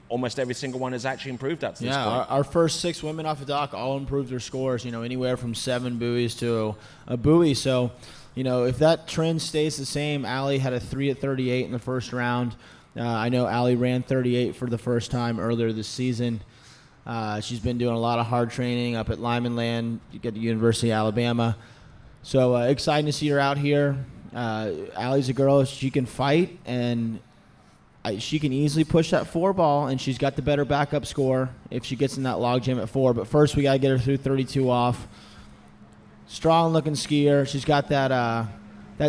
almost every single one has actually improved up to this point. Our first 6 women off the dock all improved their scores, anywhere from 7 buoys to a buoy. So, if that trend stays the same, Allie had a 3 at 38 in the first round. I know Allie ran 38 for the first time earlier this season. She's been doing a lot of hard training up at Lyman Land at the University of Alabama. So exciting to see her out here. Allie's a girl, she can fight, and she can easily push that 4 ball, and she's got the better backup score if she gets in that log jam at 4. But first we got to get her through 32 off. Strong-looking skier. She's got that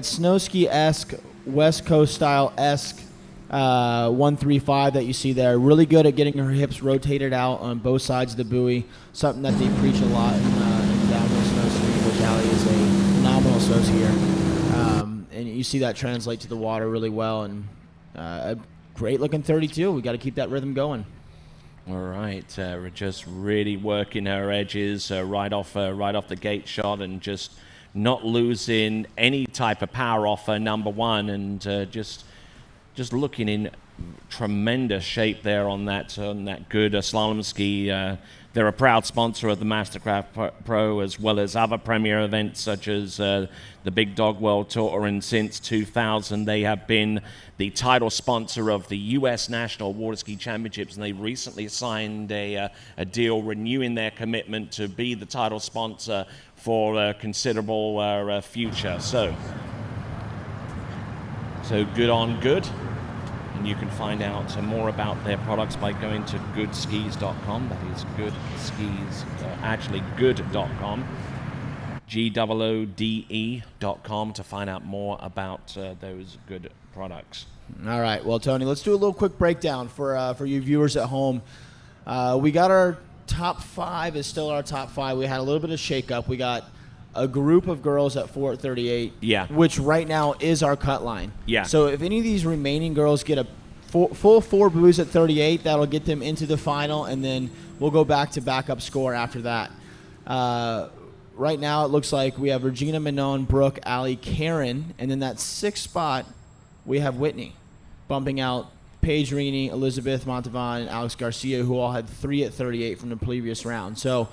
snow ski-esque, West Coast style-esque 135 that you see there. Really good at getting her hips rotated out on both sides of the buoy, something that they preach a lot in downhill snow skiing, which Allie is a phenomenal snow skier. And you see that translate to the water really well, and a great-looking 32. We got to keep that rhythm going. All right, we're just really working her edges right off the gate shot, and just not losing any type of power off her number 1, and just looking in tremendous shape there on that good slalom ski. They're a proud sponsor of the MasterCraft Pro, as well as other premier events such as the Big Dog World Tour, and since 2000 they have been the title sponsor of the U.S. National Water Ski Championships, and they recently signed a deal renewing their commitment to be the title sponsor for a considerable future. So good on good. And you can find out more about their products by going to goodskis.com. That is good.com. GOODE.com to find out more about those good products. All right. Well, Tony, let's do a little quick breakdown for you viewers at home. We got our top 5 is still our top 5. We had a little bit of shakeup. We got a group of girls at 4 at 38, which right now is our cut line. Yeah. So if any of these remaining girls get a full 4 buoys at 38, that'll get them into the final, and then we'll go back to backup score after that. Right now it looks like we have Regina, Manon, Brooke, Allie, Karen, and then that 6th spot we have Whitney, bumping out Paige Rini, Elizabeth Montavon, and Alex Garcia, who all had 3 at 38 from the previous round. So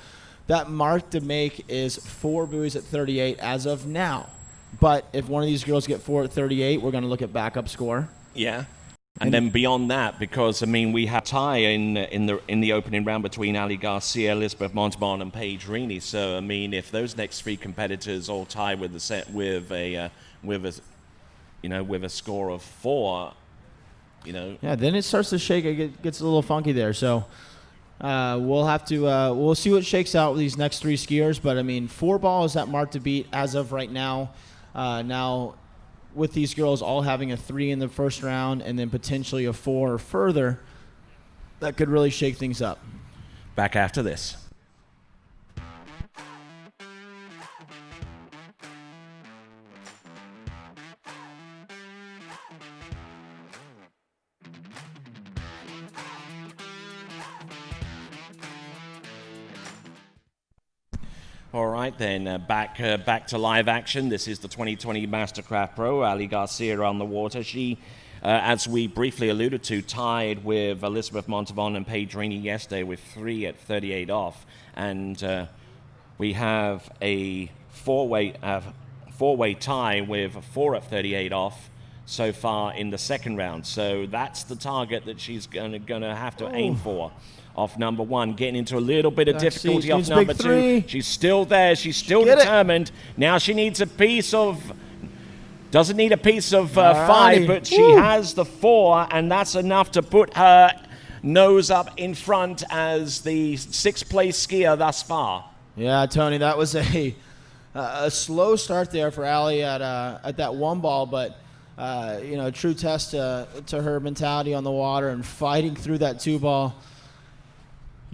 that mark to make is 4 buoys at 38 as of now. But if one of these girls get 4 at 38, we're going to look at backup score. Yeah. And then beyond that, because we have tie in the opening round between Ali Garcia, Elizabeth Montavon, and Paige Rini. So if those next 3 competitors all tie with a score of 4, Yeah, then it starts to shake. It gets a little funky there. So we'll have to we'll see what shakes out with these next 3 skiers. But 4 ball is that mark to beat as of right now. Now, with these girls all having a 3 in the first round and then potentially a 4 or further, that could really shake things up. Back after this. All right, then, back to live action. This is the 2020 MasterCraft Pro, Ali Garcia on the water. She, as we briefly alluded to, tied with Elizabeth Montavon and Paige Rini yesterday with 3 at 38 off. And we have a four-way tie with 4 at 38 off so far in the second round. So that's the target that she's gonna have to aim for. Off number 1, getting into a little bit of difficulty off number 2. She's still there. She's still determined. Now she needs a piece of... Doesn't need a piece of 5, but she has the 4, and that's enough to put her nose up in front as the 6th place skier thus far. Yeah, Tony, that was a slow start there for Allie at that 1 ball, but a true test to her mentality on the water and fighting through that 2 ball.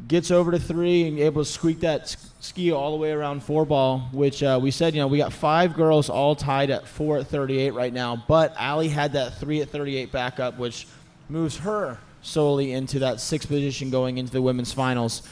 gets over to 3 and able to squeak that ski all the way around 4-ball, which we said, we got 5 girls all tied at 4 at 38 right now, but Allie had that 3 at 38 backup, which moves her solely into that 6th position going into the women's finals.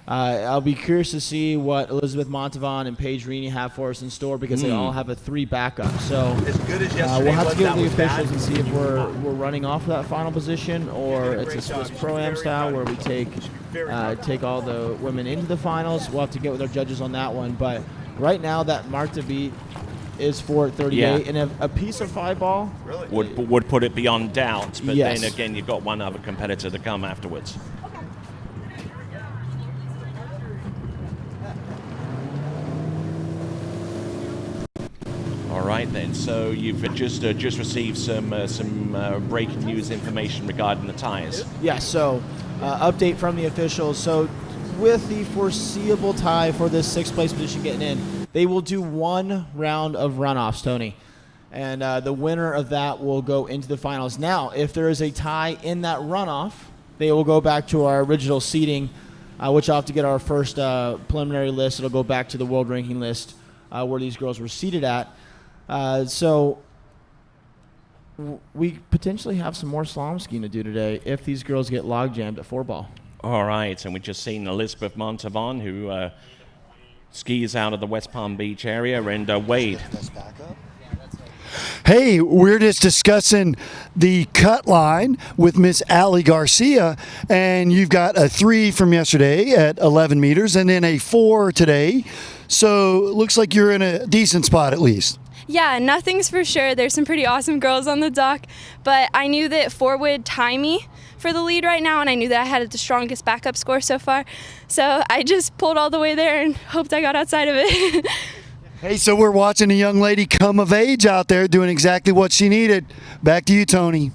I'll be curious to see what Elizabeth Montavon and Paige Rini have for us in store because they all have a 3 backup. So as good as yesterday we'll have to get with the bad. officials and see if we're running off of that final position or it's a Swiss Pro-Am style where we take all the women into the finals. We'll have to get with our judges on that one. But right now that mark to beat is 4 at 38, and a piece of 5-ball would put it beyond doubt. But Yes. then again, you've got one other competitor to come afterwards. All right then. So you've just received some breaking news information regarding the tires. Yeah. So update from the officials. So with the foreseeable tie for this 6th place position getting in, they will do 1 round of runoffs, Tony. And the winner of that will go into the finals. Now, if there is a tie in that runoff, they will go back to our original seeding, which I'll have to get our first preliminary list. It'll go back to the world ranking list where these girls were seated at. So we potentially have some more slalom skiing to do today if these girls get log jammed at 4-ball. All right, and we've just seen Elizabeth Montavon, who skis out of the West Palm Beach area, and Wade. Hey, we're just discussing the cut line with Miss Ali Garcia, and you've got a 3 from yesterday at 11 meters and then a 4 today. So it looks like you're in a decent spot at least. Yeah, nothing's for sure. There's some pretty awesome girls on the dock, but I knew that 4 would tie me for the lead right now, and I knew that I had the strongest backup score so far. So I just pulled all the way there and hoped I got outside of it. Hey, so we're watching a young lady come of age out there doing exactly what she needed. Back to you, Tony.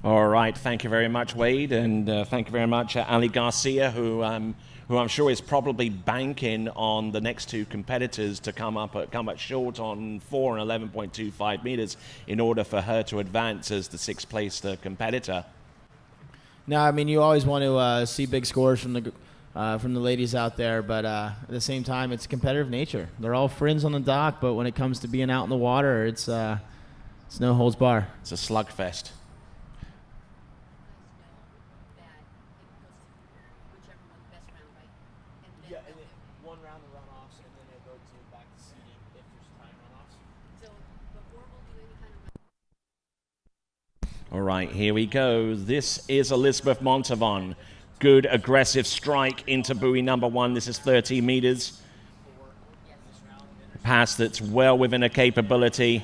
All right, thank you very much, Wade, and thank you very much, Ali Garcia, who I'm sure is probably banking on the next 2 competitors to come up short on 4 and 11.25 meters in order for her to advance as the 6th place competitor. No, I mean you always want to see big scores from the ladies out there, but at the same time, it's competitive nature. They're all friends on the dock, but when it comes to being out in the water, it's no holds bar. It's a slugfest. Yeah, and then 1 round of runoffs, and then they go back to seeding if there's time runoffs. So before we'll do any kind of. All right, here we go. This is Elizabeth Montavon. Good aggressive strike into buoy number 1. This is 30 meters. A pass that's well within her capability,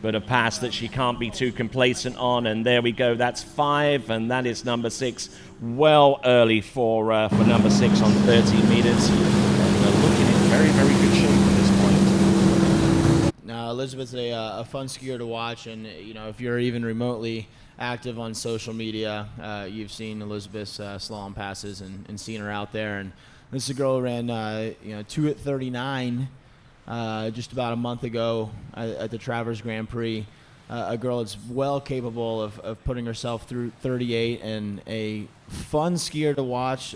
but a pass that she can't be too complacent on. And there we go. That's 5, and that is number 6. Well early for number 6 on 30 meters. And looking in very, very good shape at this point. Now, Elizabeth's a fun skier to watch, and if you're even remotely active on social media, you've seen Elizabeth's slalom passes and seen her out there. And this is a girl who ran 2 at 39 just about a month ago at the Travers Grand Prix. A girl that's well capable of putting herself through 38 and a fun skier to watch.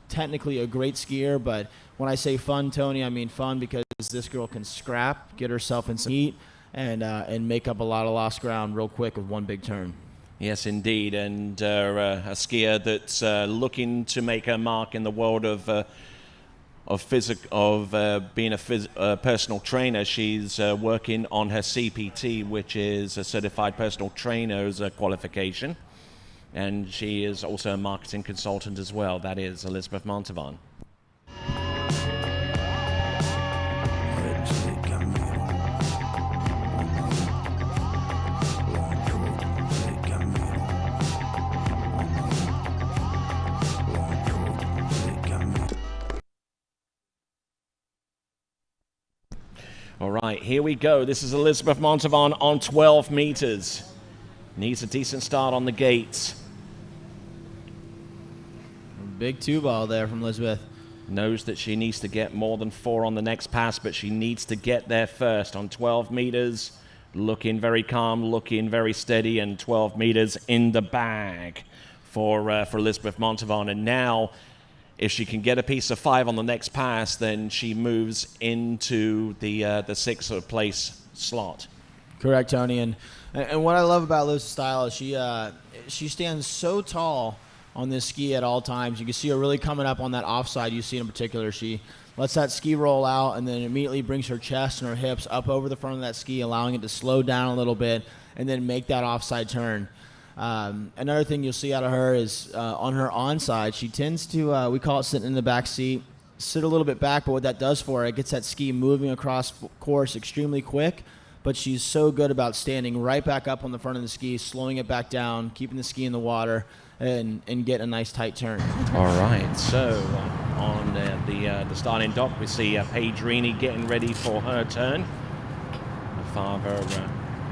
Technically a great skier, but when I say fun, Tony, I mean fun because this girl can scrap, get herself in some heat, and make up a lot of lost ground real quick with one big turn. Yes, indeed, and a skier that's looking to make her mark in the world of being a personal trainer. She's working on her CPT, which is a Certified Personal Trainer's qualification, and she is also a marketing consultant as well. That is Elizabeth Montavon. All right, here we go. This is Elizabeth Montavon on 12 meters. Needs a decent start on the gates. Big 2-ball there from Elizabeth. Knows that she needs to get more than 4 on the next pass, but she needs to get there first on 12 meters. Looking very calm, looking very steady, and 12 meters in the bag for Elizabeth Montavon. And now if she can get a piece of 5 on the next pass, then she moves into the 6th place slot. Correct, Tony. And what I love about Liv's style is she stands so tall on this ski at all times. You can see her really coming up on that offside you see in particular. She lets that ski roll out and then immediately brings her chest and her hips up over the front of that ski, allowing it to slow down a little bit and then make that offside turn. Another thing you'll see out of her is on her onside, she tends to, we call it sitting in the back seat, sit a little bit back, but what that does for her, it gets that ski moving across course extremely quick, but she's so good about standing right back up on the front of the ski, slowing it back down, keeping the ski in the water, and getting a nice tight turn. All right, so on the starting dock, we see Paige Rini getting ready for her turn. Her father,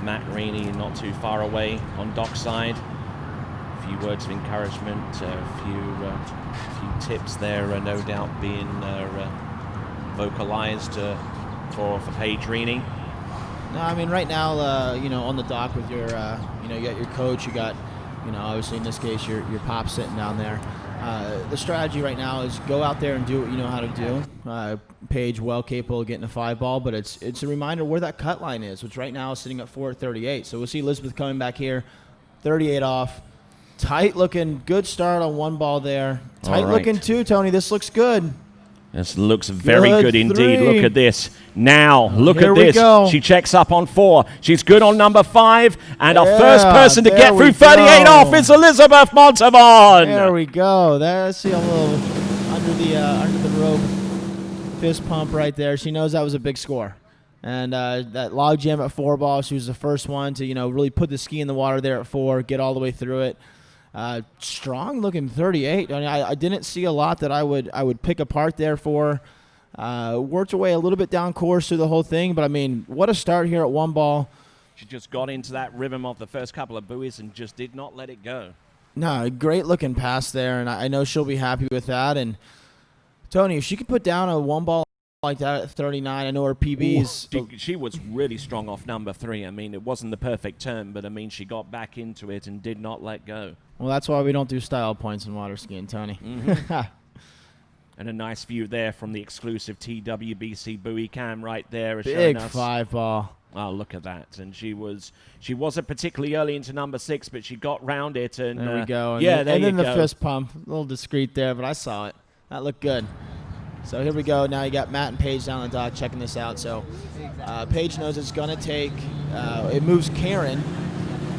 Matt Rini, not too far away on dockside. A few words of encouragement, a few tips there, no doubt being vocalized for Paige Rini. No, I mean right now, on the dock with your, you got your coach, you got, obviously in this case your pop sitting down there. The strategy right now is go out there and do what you know how to do. Paige well capable of getting a 5-ball, but it's a reminder where that cut line is, which right now is sitting at 4 at 38. So we'll see Elizabeth coming back here, 38 off. Tight looking, good start on 1 ball there. Tight looking too, Tony. This looks good. This looks very good indeed. 3. Look at this. Now, look Here at we this. go. She checks up on 4. She's good on number 5. And our Yeah, first person to there get we through 38 go. off is Elizabeth Montavon. There we go. Let's see a little under the rope fist pump right there. She knows that was a big score. And that log jam at 4 ball, she was the first one to, really put the ski in the water there at 4, get all the way through it. Strong looking 38. I didn't see a lot that I would pick apart there for. Worked her way a little bit down course through the whole thing, but I mean, what a start here at 1 ball. She just got into that rhythm of the first couple of buoys and just did not let it go. No, great looking pass there, and I know she'll be happy with that. And Tony, if she could put down a 1 ball like that at 39, I know her PBs. She was really strong off number 3. I mean, it wasn't the perfect turn, but I mean, she got back into it and did not let go. Well, that's why we don't do style points in water skiing, Tony. Mm-hmm. And a nice view there from the exclusive TWBC buoy cam right there. Big 5 ball. Oh, look at that. And she wasn't particularly early into number 6, but she got round it. And there we go. And yeah, there you go. And then the fist pump. A little discreet there, but I saw it. That looked good. So here we go. Now you got Matt and Paige down the dock checking this out. So Paige knows it's going to take, it moves Karen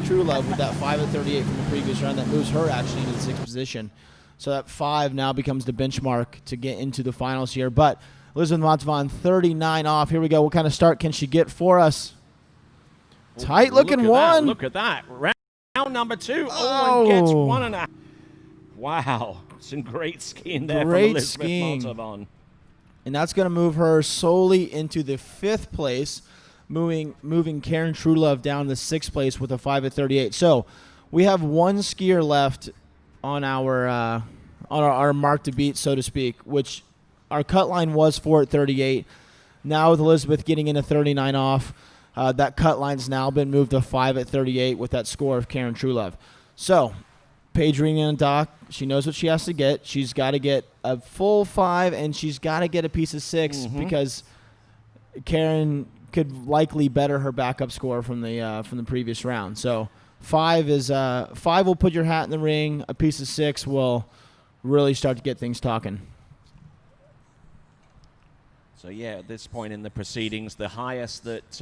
Truelove with that 5 at 38 from the previous round. That moves her actually into the 6th position. So that 5 now becomes the benchmark to get into the finals here. But Elizabeth Montavon, 39 off. Here we go. What kind of start can she get for us? Tight looking 1. Look at that. Round number 2. Oh, and gets 1.5. Wow. Some great skiing there from Elizabeth Montavon. And that's going to move her solely into the 5th place, moving Karen Truelove down to the 6th place with a 5 at 38. So we have 1 skier left on our mark to beat, so to speak, which our cut line was 4 at 38. Now with Elizabeth getting into 39 off, that cut line's now been moved to 5 at 38 with that score of Karen Truelove. So Paige Rini on dock, she knows what she has to get. She's got to get a full 5, and she's got to get a piece of 6 because Karen could likely better her backup score from the previous round. So 5 will put your hat in the ring. A piece of 6 will really start to get things talking. So yeah, at this point in the proceedings, the highest that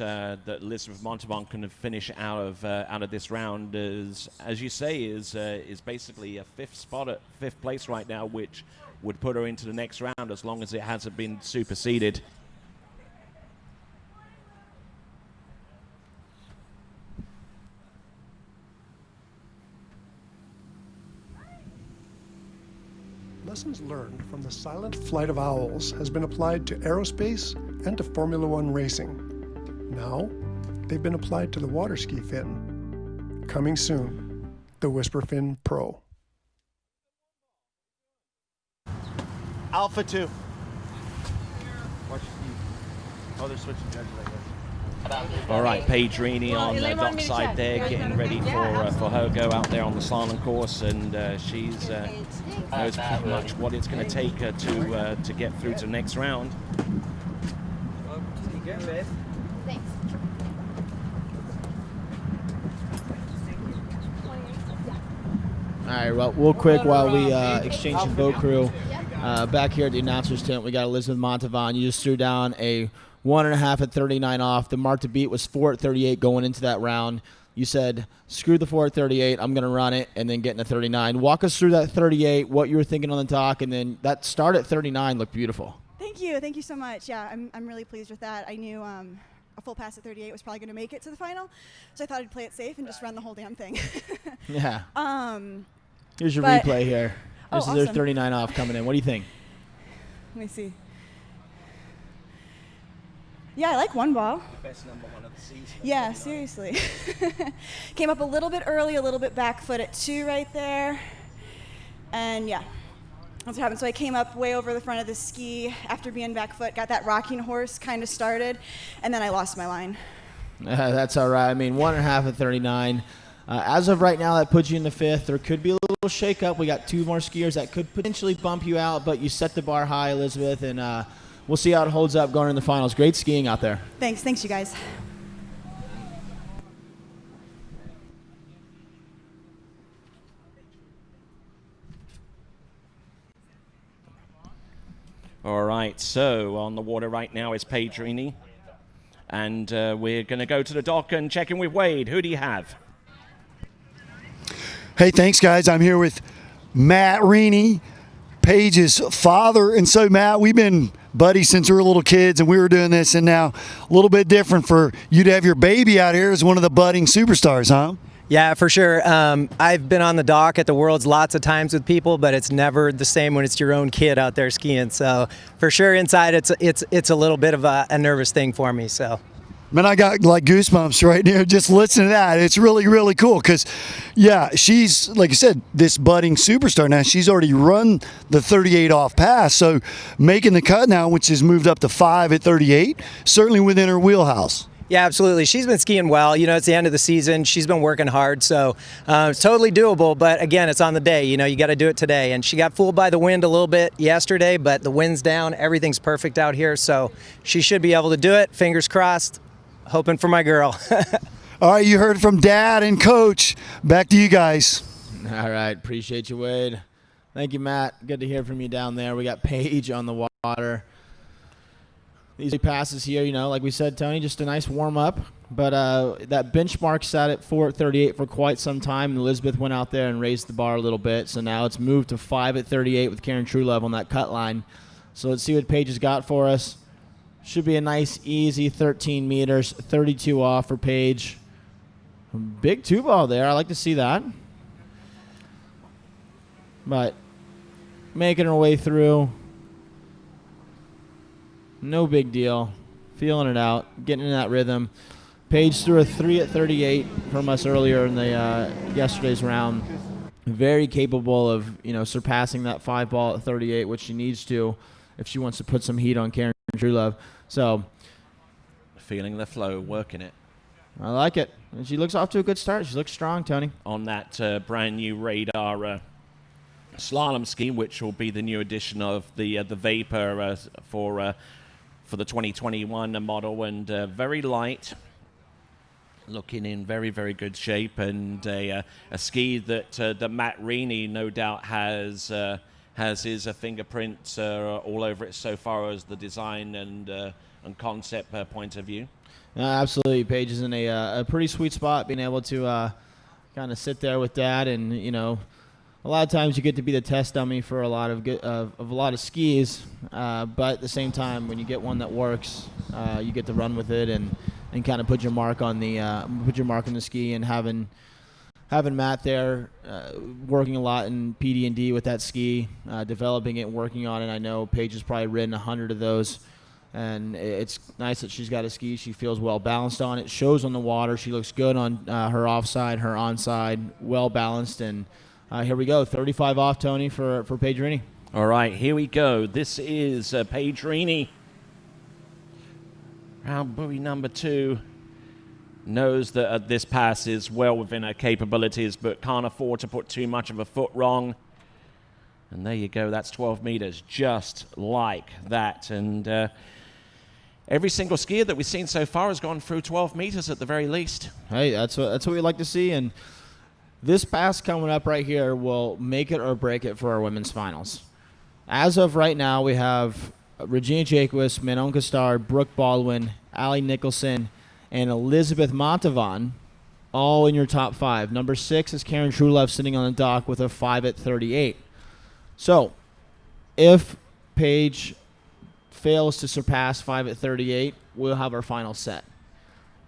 Elizabeth Montavon can finish out of this round is, as you say, is basically a 5th spot at 5th place right now, which would put her into the next round as long as it hasn't been superseded. Lessons learned from the silent flight of owls has been applied to aerospace and to Formula One racing. Now, they've been applied to the water ski fin. Coming soon, the Whisper Fin Pro. Alpha 2. Watch your feet. Oh, they're switching judges, I guess. All right, Paige Rini on the dockside there, getting ready for her go out there on the slalom course, and she's knows pretty much what it's going to take her to get through to the next round. All right, well, real quick while we exchange some boat crew, back here at the announcer's tent, we got Elizabeth Montavon. You just threw down a 1.5 at 39 off. The mark to beat was 4 at 38 going into that round. You said, screw the 4 at 38, I'm going to run it, and then get in a 39. Walk us through that 38, what you were thinking on the dock, and then that start at 39 looked beautiful. Thank you so much. Yeah, I'm really pleased with that. I knew a full pass at 38 was probably going to make it to the final, so I thought I'd play it safe and just run the whole damn thing. Yeah. Here's your replay here. This is awesome. their 39 off coming in. What do you think? Let me see. Yeah, I like one ball. The best number one of the season. Yeah, seriously. Came up a little bit early, a little bit back foot at 2 right there. And yeah, that's what happened. So I came up way over the front of the ski after being back foot, got that rocking horse kind of started, and then I lost my line. That's all right. I mean, 1.5 at 39. As of right now, that puts you in the 5th. There could be a little shake-up. We got 2 more skiers that could potentially bump you out, but you set the bar high, Elizabeth, and we'll see how it holds up going in the finals. Great skiing out there. Thanks you guys. All right, so on the water right now is Paige Rini, and we're going to go to the dock and check in with Wade. Who do you have? Hey, thanks, guys. I'm here with Matt Rini, Paige's father. And so, Matt, we've been buddies since we were little kids, and we were doing this, and now a little bit different for you to have your baby out here as one of the budding superstars, huh? Yeah, for sure. I've been on the dock at the Worlds lots of times with people, but it's never the same when it's your own kid out there skiing. So for sure, inside it's a little bit of a nervous thing for me. So. Man, I got like goosebumps right here just listening to that. It's really, really cool because, yeah, she's, like I said, this budding superstar now. She's already run the 38 off pass, so making the cut now, which has moved up to 5 at 38, certainly within her wheelhouse. Yeah, absolutely. She's been skiing well. You know, it's the end of the season. She's been working hard, so it's totally doable. But again, it's on the day. You know, you got to do it today. And she got fooled by the wind a little bit yesterday, but the wind's down. Everything's perfect out here, so she should be able to do it. Fingers crossed. Hoping for my girl. All right, you heard from Dad and Coach. Back to you guys. All right, appreciate you, Wade. Thank you, Matt. Good to hear from you down there. We got Paige on the water. These passes here, you know, like we said, Tony, just a nice warm-up. But that benchmark sat at 4 at 38 for quite some time, and Elizabeth went out there and raised the bar a little bit. So now it's moved to 5 at 38 with Karen Truelove on that cut line. So let's see what Paige has got for us. Should be a nice, easy 13 meters, 32 off for Paige. Big 2-ball there. I like to see that. But making her way through. No big deal. Feeling it out. Getting in that rhythm. Paige threw a 3 at 38 from us earlier in the yesterday's round. Very capable of, you know, surpassing that 5-ball at 38, which she needs to if she wants to put some heat on Karen Truelove. So, feeling the flow, working it. I like it. And she looks off to a good start. She looks strong, Tony. On that brand new Radar slalom ski, which will be the new edition of the Vapor for the 2021 model, and very light, looking in very, very good shape, and a ski that Matt Rini no doubt has his fingerprints all over it so far as the design and concept point of view. Absolutely. Paige is in a pretty sweet spot, being able to kind of sit there with Dad, and, you know, a lot of times you get to be the test dummy for a lot of skis, but at the same time, when you get one that works, you get to run with it and kind of put your mark on the ski. And having Matt there, working a lot in PD&D with that ski, developing it, working on it. I know Paige has probably ridden 100 of those, and it's nice that she's got a ski she feels well balanced on. It shows on the water. She looks good on her offside, her onside, well balanced. And here we go, 35 off, Tony, for Paige Rini. All right, here we go. This is Paige Rini. Round buoy number 2. knows that this pass is well within her capabilities, but can't afford to put too much of a foot wrong. And there you go, that's 12 meters, just like that. And every single skier that we've seen so far has gone through 12 meters at the very least. Hey, that's what we like to see. And this pass coming up right here will make it or break it for our women's finals. As of right now, we have Regina Jaquist, Manon Costard, Brooke Baldwin, Allie Nicholson, and Elizabeth Montavon, all in your top 5. Number 6 is Karen Truelove sitting on the dock with a 5 at 38. So, if Paige fails to surpass 5 at 38, we'll have our final set.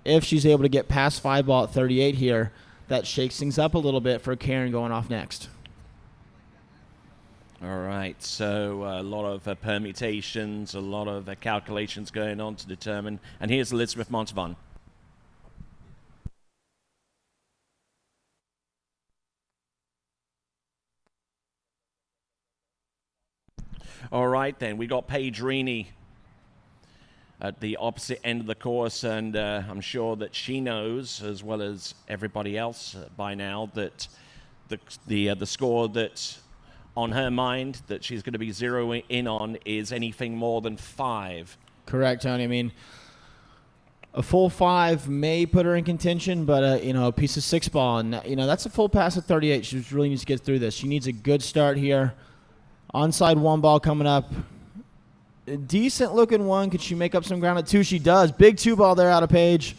If she's able to get past 5 ball at 38 here, that shakes things up a little bit for Karen going off next. All right, so a lot of permutations, a lot of calculations going on to determine. And here's Elizabeth Montavon. All right, then, we got Paige Rini at the opposite end of the course, and I'm sure that she knows, as well as everybody else by now, that the score that's on her mind that she's going to be zeroing in on is anything more than 5. Correct, Tony. I mean, a full 5 may put her in contention, but a piece of 6 ball, and that's a full pass at 38. She really needs to get through this. She needs a good start here. Onside 1 ball coming up. A decent looking one. Could she make up some ground at 2? She does. Big 2 ball there out of Paige.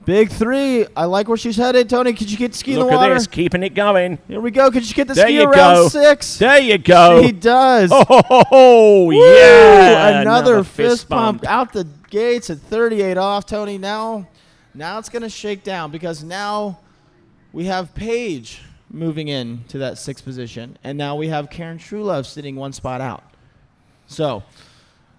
Big 3. I like where she's headed. Tony, could you get the ski in the water? Look at this, keeping it going. Here we go. Could you get the ski around 6? There you go. She does. Oh, yeah. Another fist pump out the gates at 38 off, Tony. Now it's going to shake down because now we have Paige moving in to that 6th position, and now we have Karen Truelove sitting 1 spot out. So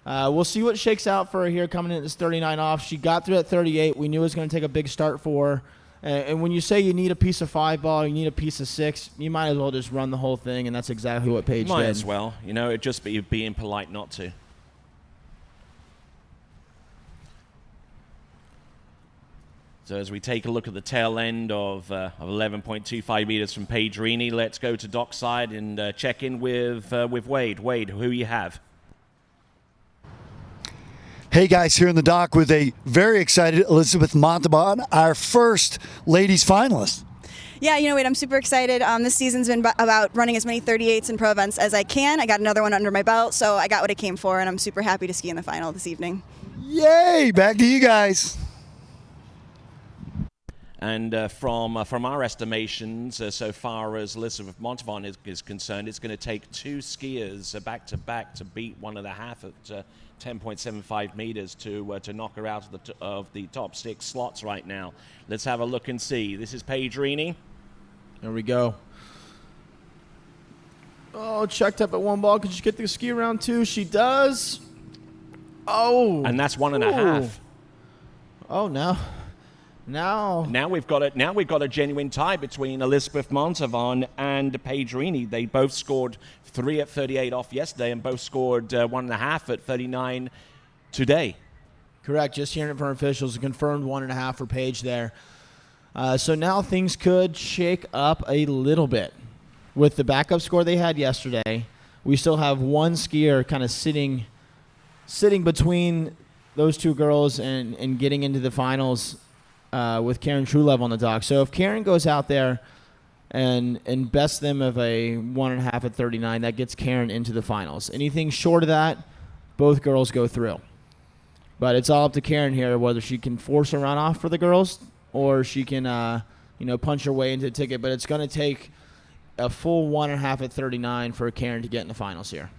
we'll see what shakes out for her here coming in at this 39 off. She got through at 38. We knew it was going to take a big start for her. And when you say you need a piece of 5 ball, you need a piece of 6, you might as well just run the whole thing, and that's exactly what Paige did. Might as well. It'd just be being polite not to. So as we take a look at the tail end of 11.25 meters from Paige Rini, let's go to dockside and check in with Wade. Wade, who you have? Hey guys, here in the dock with a very excited Elizabeth Montavon, our first ladies finalist. Yeah, Wade, I'm super excited. This season's been about running as many 38s and pro events as I can. I got another one under my belt, so I got what I came for, and I'm super happy to ski in the final this evening. Yay! Back to you guys. And from our estimations, so far as Elizabeth Montavon is concerned, it's going to take 2 skiers back-to-back to beat 1.5 at 10.75 meters to knock her out of the top 6 slots right now. Let's have a look and see. This is Paige Rini. There we go. Oh, checked up at 1 ball. Could she get the ski around 2? She does. Oh. And that's 1.5. Oh, no. Now we've got a genuine tie between Elizabeth Montavon and Paige Rini. They both scored 3 at 38 off yesterday and both scored 1.5 at 39 today. Correct. Just hearing it from officials, confirmed 1.5 for Paige there. So now things could shake up a little bit. With the backup score they had yesterday, we still have 1 skier kind of sitting between those 2 girls and getting into the finals. With Karen Truelove on the dock. So if Karen goes out there and bests them of a 1.5 at 39, that gets Karen into the finals. Anything short of that, both girls go through. But it's all up to Karen here, whether she can force a runoff for the girls or she can, punch her way into the ticket. But it's going to take a full 1.5 at 39 for Karen to get in the finals here.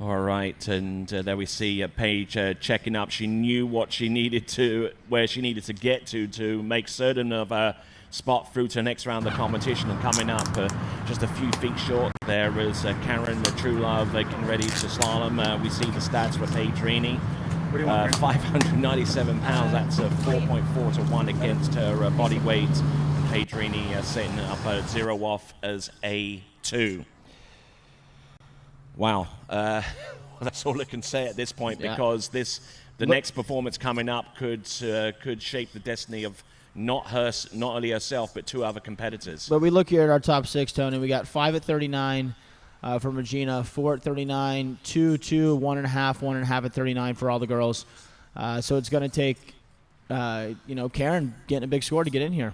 All right, and there we see Paige checking up. She knew where she needed to get to make certain of a spot through to the next round of the competition, and coming up just a few feet short there is Karen Truelove getting ready to slalom. We see the stats for Paige Rini. 597 pounds, that's a 4.4 to 1 against her body weight. Paige Rini setting up a 0 off as a 2. Wow, that's all I can say at this point, because this the next performance coming up could shape the destiny of not only herself, but 2 other competitors. But we look here at our top 6, Tony. We got 5 at 39 from Regina, 4 at 39, 2, 1.5, 1.5 at 39 for all the girls. So it's going to take, Karen getting a big score to get in here.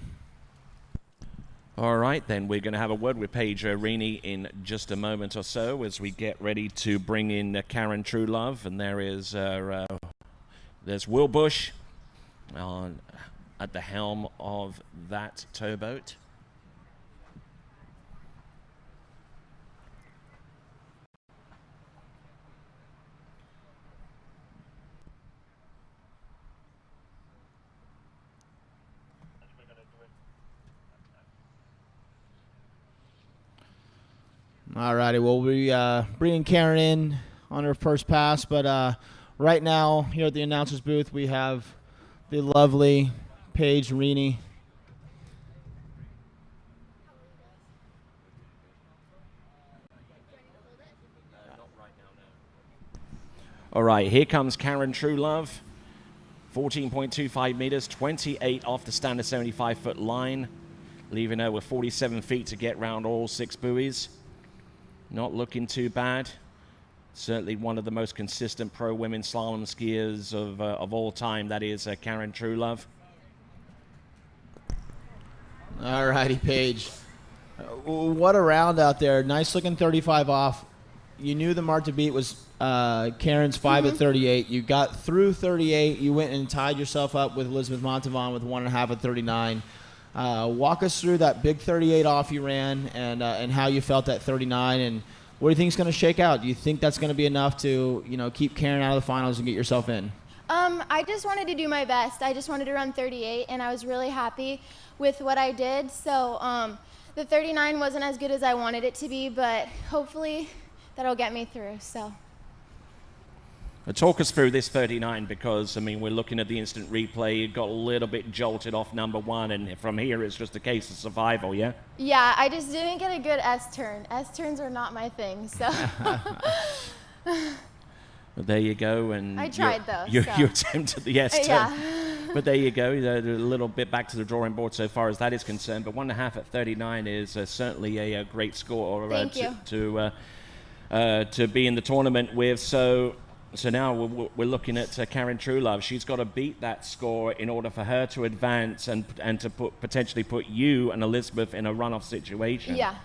All right, then we're going to have a word with Paige Rini in just a moment or so as we get ready to bring in Karen Truelove. And there's Will Bush at the helm of that towboat. All righty, well, we bringing Karen in on her first pass, but right now here at the announcer's booth we have the lovely Paige Rini. All right, here comes Karen Truelove, 14.25 meters, 28 off the standard 75-foot line, leaving her with 47 feet to get round all 6 buoys. Not looking too bad. Certainly one of the most consistent pro women slalom skiers of all time. That is Karen Truelove. All righty, Paige. What a round out there. Nice looking 35 off. You knew the mark to beat was Karen's 5 at 38. You got through 38. You went and tied yourself up with Elizabeth Montavon with 1.5 at 39. Walk us through that big 38 off you ran and how you felt at 39, and what do you think is going to shake out? Do you think that's going to be enough to keep Karen out of the finals and get yourself in? I just wanted to do my best. I just wanted to run 38, and I was really happy with what I did. So the 39 wasn't as good as I wanted it to be, but hopefully that'll get me through. So. Talk us through this 39 because, we're looking at the instant replay. You got a little bit jolted off number 1, and from here it's just a case of survival, yeah? Yeah, I just didn't get a good S-turn. S-turns are not my thing, so. But there you go. And I tried, though. You attempted the S-turn. Yeah. But there you go. A little bit back to the drawing board so far as that is concerned. But 1.5 at 39 is certainly a great score to be in the tournament with. So now we're looking at Karen Truelove. She's got to beat that score in order for her to advance and to potentially put you and Elizabeth in a runoff situation. Yeah.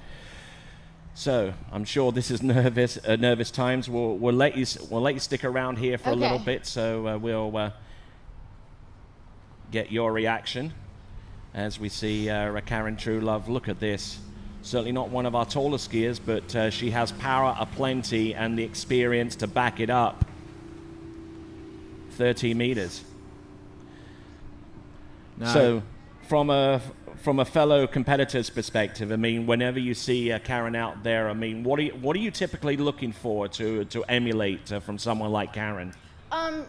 So I'm sure this is nervous times. We'll let you stick around here for a little bit. So we'll get your reaction as we see Karen Truelove. Look at this. Certainly not one of our taller skiers, but she has power aplenty and the experience to back it up. 30 meters. No. So from a fellow competitor's perspective, whenever you see Karen out there, what are you typically looking for to emulate from someone like Karen?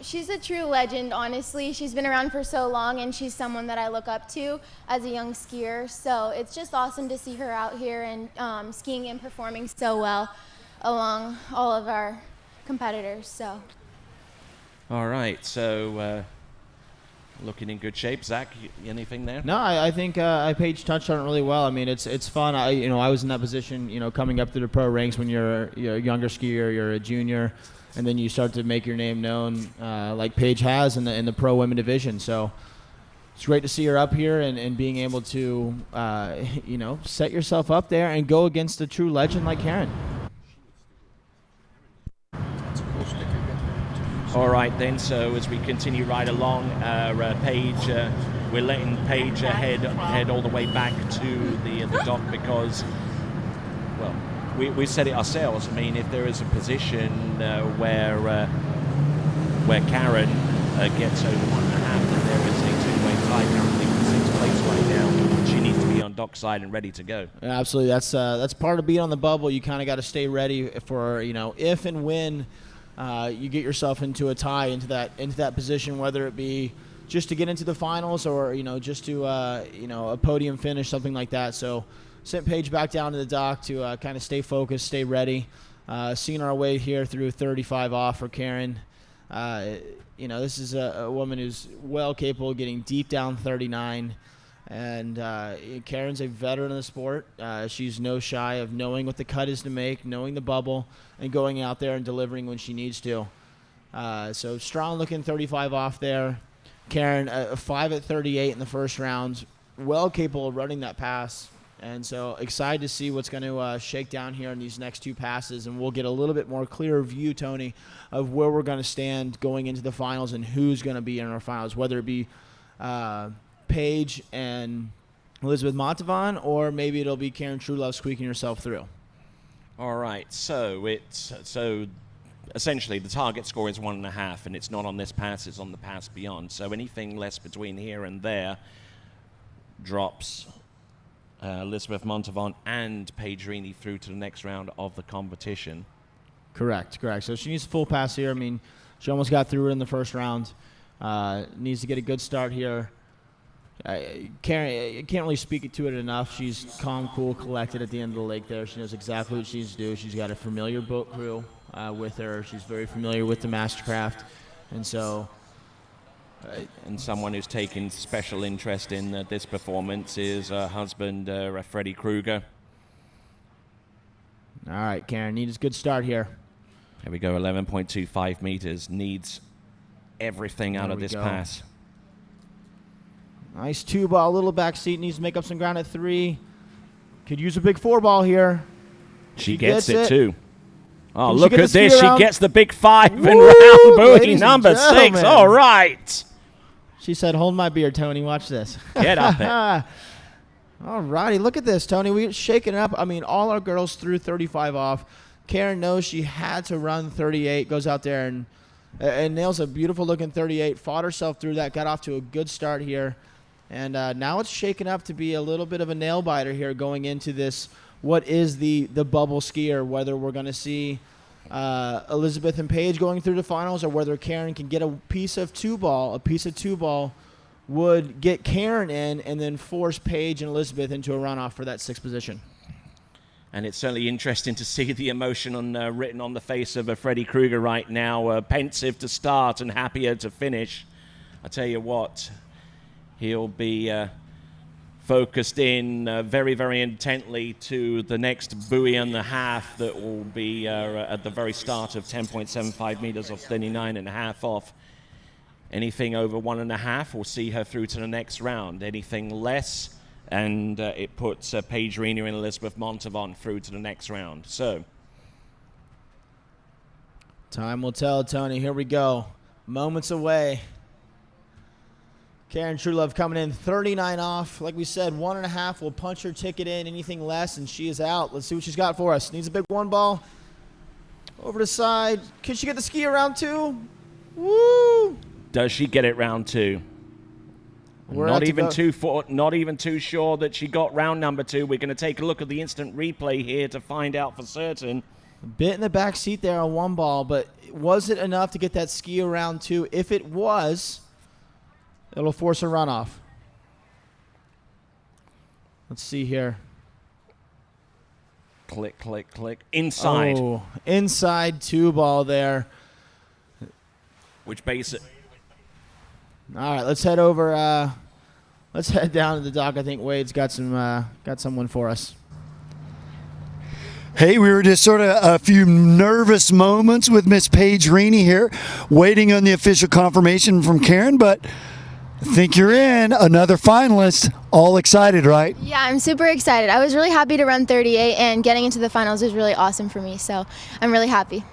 She's a true legend, honestly. She's been around for so long, and she's someone that I look up to as a young skier. So it's just awesome to see her out here and skiing and performing so well along all of our competitors. So. All right, so Looking in good shape. Zach, anything there? No, I think Paige touched on it really well. I mean, it's fun. I was in that position, coming up through the pro ranks when you're a younger skier, you're a junior, and then you start to make your name known, like Paige has in the pro women division. So it's great to see her up here and being able to, set yourself up there and go against a true legend like Karen. All right, then. So as we continue right along, Paige, we're letting Paige head all the way back to the dock because, well, we said it ourselves. I mean, if there is a position where Karen gets over 1.5, then there is a two-way tie currently for 6th place right now. She needs to be on dockside and ready to go. Yeah, absolutely. That's part of being on the bubble. You kind of got to stay ready for if and when. You get yourself into a tie, into that position, whether it be just to get into the finals or just to a podium finish, something like that. So sent Paige back down to the dock to kind of stay focused, stay ready. Seeing our way here through 35 off for Karen. This is a woman who's well capable of getting deep down 39. And Karen's a veteran of the sport. She's no shy of knowing what the cut is to make, knowing the bubble, and going out there and delivering when she needs to. So strong looking 35 off there. Karen, 5 at 38 in the first round, well capable of running that pass. And so excited to see what's going to shake down here in these next 2 passes. And we'll get a little bit more clearer view, Tony, of where we're going to stand going into the finals and who's going to be in our finals, whether it be Paige and Elizabeth Montavon, or maybe it'll be Karen Truelove squeaking herself through. All right, so essentially the target score is 1.5, and it's not on this pass, it's on the pass beyond. So anything less between here and there drops Elizabeth Montavon and Paige Rini through to the next round of the competition. Correct. So she needs a full pass here. I mean, she almost got through it in the first round. Needs to get a good start here. Karen, can't really speak to it enough. She's calm, cool, collected at the end of the lake there. She knows exactly what she needs to do. She's got a familiar boat crew with her. She's very familiar with the MasterCraft. And so... and someone who's taken special interest in this performance is her husband, Freddie Kruger. All right, Karen, needs a good start here. Here we go, 11.25 meters. Needs everything out of this pass. Nice 2-ball, little back seat. Needs to make up some ground at 3. Could use a big 4-ball here. She gets it too. Oh, look at this. She gets the big 5 in round buoy number 6. All right. She said, hold my beer, Tony. Watch this. Get up it. All righty. Look at this, Tony. We're shaking it up. I mean, all our girls threw 35 off. Karen knows she had to run 38. Goes out there and nails a beautiful-looking 38. Fought herself through that. Got off to a good start here. And now it's shaken up to be a little bit of a nail-biter here going into this, what is the bubble skier, whether we're going to see Elizabeth and Paige going through the finals or whether Karen can get a piece of 2-ball. A piece of 2-ball would get Karen in and then force Paige and Elizabeth into a runoff for that 6th position. And it's certainly interesting to see the emotion written on the face of Freddie Kruger right now, pensive to start and happier to finish. I tell you what, he'll be focused in very, very intently to the next buoy and a half that will be at the very start of 10.75 meters or 39.5 off. Anything over 1.5 will see her through to the next round. Anything less, and it puts Paige Rini and Elizabeth Montavon through to the next round. So, time will tell, Tony. Here we go. Moments away. Karen Truelove coming in 39 off. Like we said, 1.5 will punch her ticket in. Anything less, and she is out. Let's see what she's got for us. Needs a big 1-ball. Over the side. Can she get the ski around 2? Woo! Does she get it round 2? Not even too sure that she got round number 2. We're going to take a look at the instant replay here to find out for certain. A bit in the back seat there on 1-ball, but was it enough to get that ski around 2? If it was, it'll force a runoff. Let's see here. Click, click, click. Inside. Oh, inside 2-ball there. Which base it? All right, let's head over. Let's head down to the dock. I think Wade's got someone for us. Hey, we were just sort of a few nervous moments with Miss Paige Rini here, waiting on the official confirmation from Karen, but I think you're in. Another finalist. All excited, right? Yeah, I'm super excited. I was really happy to run 38, and getting into the finals was really awesome for me, so I'm really happy.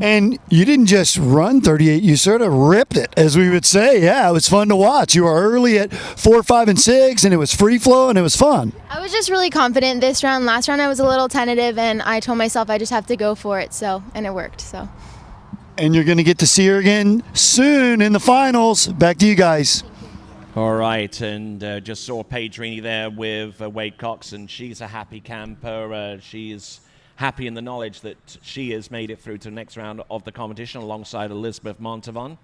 And you didn't just run 38, you sort of ripped it, as we would say. Yeah, it was fun to watch. You were early at 4, 5, and 6, and it was free flow, and it was fun. I was just really confident this round. Last round I was a little tentative, and I told myself I just have to go for it, and it worked. So. And you're going to get to see her again soon in the finals. Back to you guys. All right, and just saw Paige Rini there with Wade Cox, and she's a happy camper. She's happy in the knowledge that she has made it through to the next round of the competition alongside Elizabeth Montavon.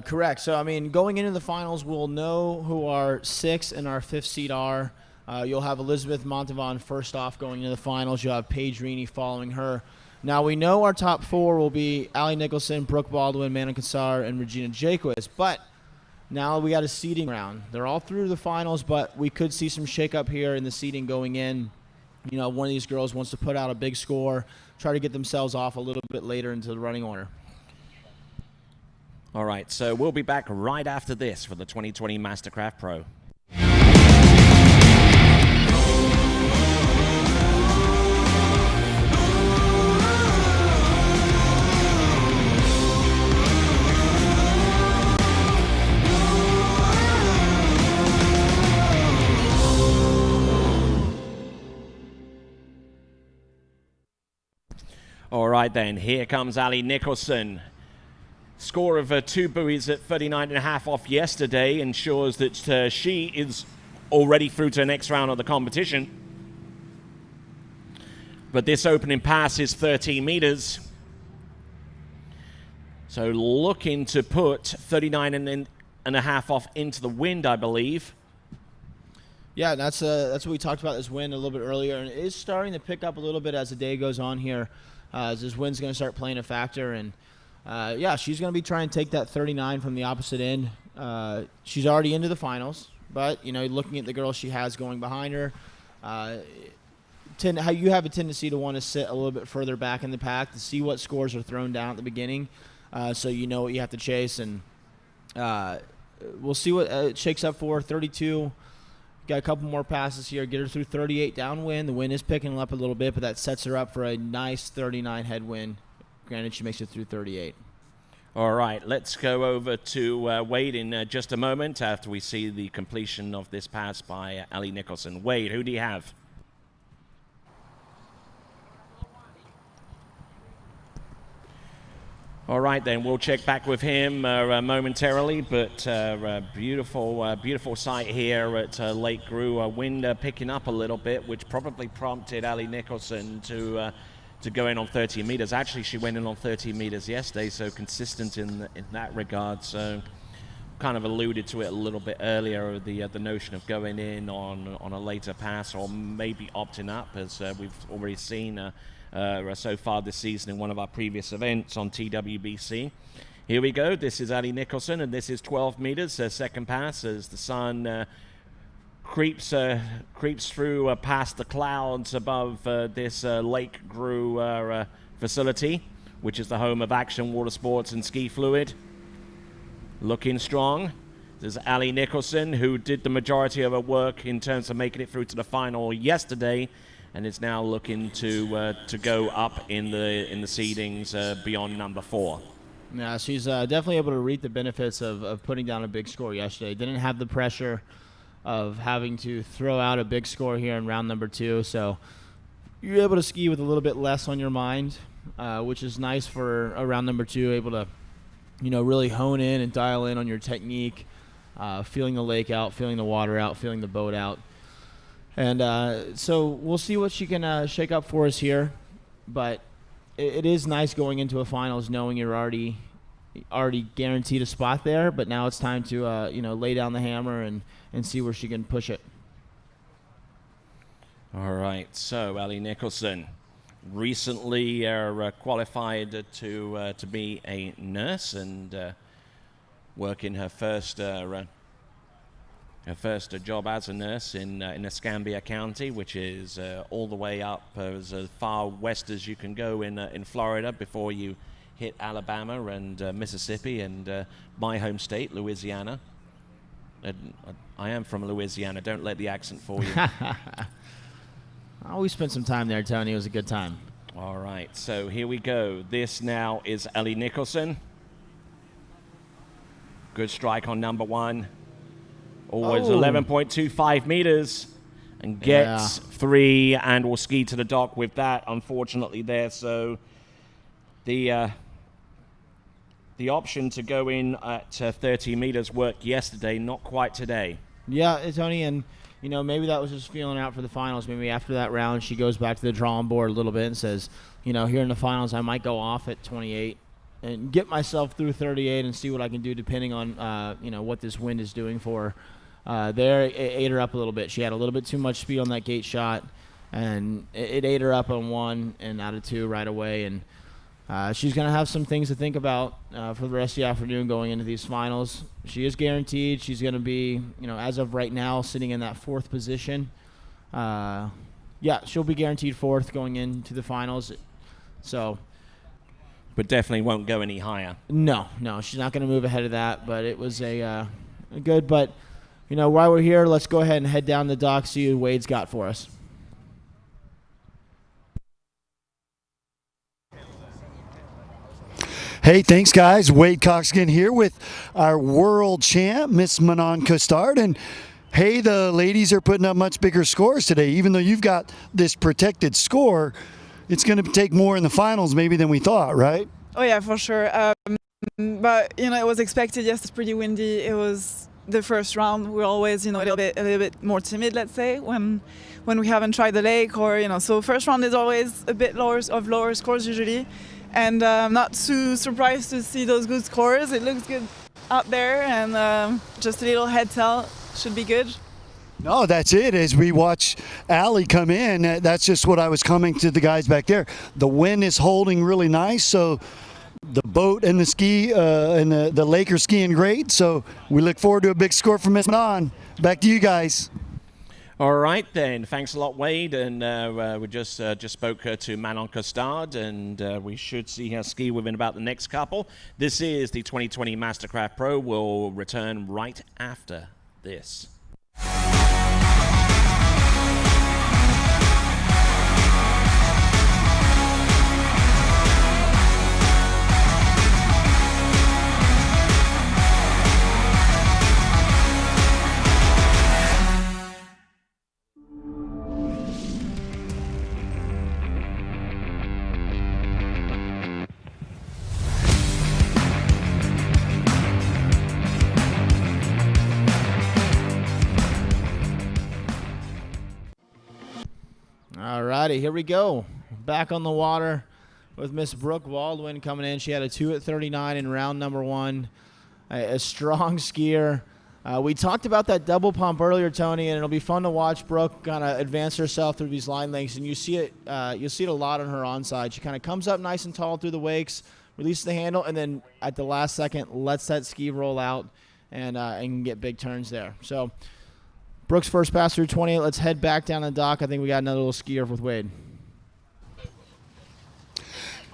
Correct. So, I mean, going into the finals, we'll know who our 6th and our 5th seed are. You'll have Elizabeth Montavon first off going into the finals. You'll have Paige Rini following her. Now, we know our top 4 will be Allie Nicholson, Brooke Baldwin, Manon Kassar, and Regina Jaquez, but now we got a seeding round. They're all through the finals, but we could see some shakeup here in the seeding going in. You know, one of these girls wants to put out a big score, try to get themselves off a little bit later into the running order. All right, so we'll be back right after this for the 2020 MasterCraft Pro. All right, then, here comes Allie Nicholson. Score of 2 buoys at 39.5 off yesterday ensures that she is already through to the next round of the competition. But this opening pass is 13 meters. So looking to put 39.5 off into the wind, I believe. Yeah, that's what we talked about, this wind a little bit earlier. And it is starting to pick up a little bit as the day goes on here. As this wind's going to start playing a factor. And, yeah, she's going to be trying to take that 39 from the opposite end. She's already into the finals. But, you know, looking at the girls she has going behind her, how you have a tendency to want to sit a little bit further back in the pack to see what scores are thrown down at the beginning, so you know what you have to chase. And we'll see what it shakes up for. 32. Got a couple more passes here. Get her through 38 downwind. The wind is picking up a little bit, but that sets her up for a nice 39 headwind. Granted, she makes it through 38. All right, let's go over to Wade in just a moment after we see the completion of this pass by Allie Nicholson. Wade, who do you have? All right, then we'll check back with him momentarily, but beautiful sight here at Lake Grew. Wind picking up a little bit, which probably prompted Allie Nicholson to go in on 30 meters. Actually, she went in on 30 meters yesterday, so consistent in that regard. So kind of alluded to it a little bit earlier, the notion of going in on a later pass or maybe opting up, as we've already seen so far this season in one of our previous events on TWBC. Here we go. This is Allie Nicholson, and this is 12 meters, second pass, as the sun creeps through past the clouds above this Lake Grew facility, which is the home of Action Water Sports and Ski Fluid. Looking strong. This is Allie Nicholson, who did the majority of her work in terms of making it through to the final yesterday, and is now looking to go up in the seedings beyond number 4. Yeah, she's definitely able to reap the benefits of putting down a big score yesterday. Didn't have the pressure of having to throw out a big score here in round number 2, so you're able to ski with a little bit less on your mind, which is nice for a round number 2, able to, you know, really hone in and dial in on your technique, feeling the lake out, feeling the water out, feeling the boat out. And so we'll see what she can shake up for us here. But it is nice going into a finals knowing you're already guaranteed a spot there. But now it's time to lay down the hammer and see where she can push it. All right. So Allie Nicholson recently qualified to be a nurse and working her first job as a nurse in Escambia County, which is all the way up as far west as you can go in Florida before you hit Alabama and Mississippi and my home state, Louisiana. I am from Louisiana. Don't let the accent fool you. Oh, we spent some time there, Tony. It was a good time. All right, so here we go. This now is Allie Nicholson. Good strike on number 1. Always 11.25 meters and gets 3 and will ski to the dock with that, unfortunately, there. So the option to go in at 30 meters worked yesterday, not quite today. Yeah, Tony, and maybe that was just feeling out for the finals. Maybe after that round, she goes back to the drawing board a little bit and says, here in the finals, I might go off at 28 and get myself through 38 and see what I can do depending on, what this wind is doing for her. There, it ate her up a little bit. She had a little bit too much speed on that gate shot, and it ate her up on 1 and out of 2 right away. And she's going to have some things to think about for the rest of the afternoon going into these finals. She is guaranteed. She's going to be, as of right now, sitting in that 4th position. She'll be guaranteed 4th going into the finals. So, but definitely won't go any higher. No, she's not going to move ahead of that. But it was a good. But while we're here, let's go ahead and head down the dock, see what Wade's got for us. Hey, thanks, guys. Wade Coxkin here with our world champ, Miss Manon Costard. And, hey, the ladies are putting up much bigger scores today. Even though you've got this protected score, it's going to take more in the finals maybe than we thought, right? Oh, yeah, for sure. But, it was expected. Yes, it's pretty windy. It was the first round. We're always, a little bit more timid, let's say, when we haven't tried the lake or, so first round is always a bit lower scores usually. And I'm not too surprised to see those good scores. It looks good out there, and just a little head tell should be good. No, that's it. As we watch Allie come in, that's just what I was coming to the guys back there. The wind is holding really nice, so the boat and the ski and the lake are skiing great. So we look forward to a big score from Miss Manon. Back to you guys. All right, then. Thanks a lot, Wade. And we just spoke to Manon Costard, and we should see her ski within about the next couple. This is the 2020 MasterCraft Pro. We'll return right after this. Alrighty, here we go. Back on the water with Miss Brooke Baldwin coming in. She had a 2 at 39 in round number 1. A strong skier. We talked about that double pump earlier, Tony, and it'll be fun to watch Brooke kind of advance herself through these line lengths. And you see it. You'll see it a lot on her onside. She kind of comes up nice and tall through the wakes, releases the handle, and then at the last second lets that ski roll out and get big turns there. So Brooke's first pass through 28. Let's head back down the dock. I think we got another little skier with Wade.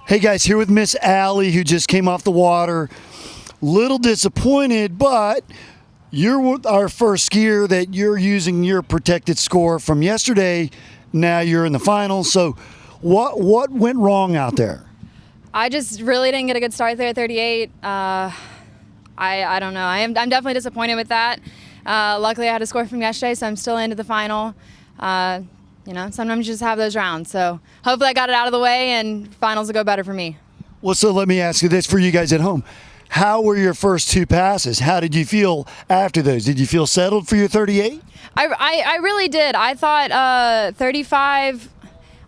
Hey, guys, here with Miss Allie, who just came off the water. Little disappointed, but you're our first skier that you're using your protected score from yesterday. Now you're in the finals. So what went wrong out there? I just really didn't get a good start there at 38. I don't know. I'm definitely disappointed with that. Luckily, I had a score from yesterday, so I'm still into the final. Sometimes you just have those rounds. So hopefully I got it out of the way, and finals will go better for me. Well, so let me ask you this for you guys at home. How were your first 2 passes? How did you feel after those? Did you feel settled for your 38? I really did. I thought 35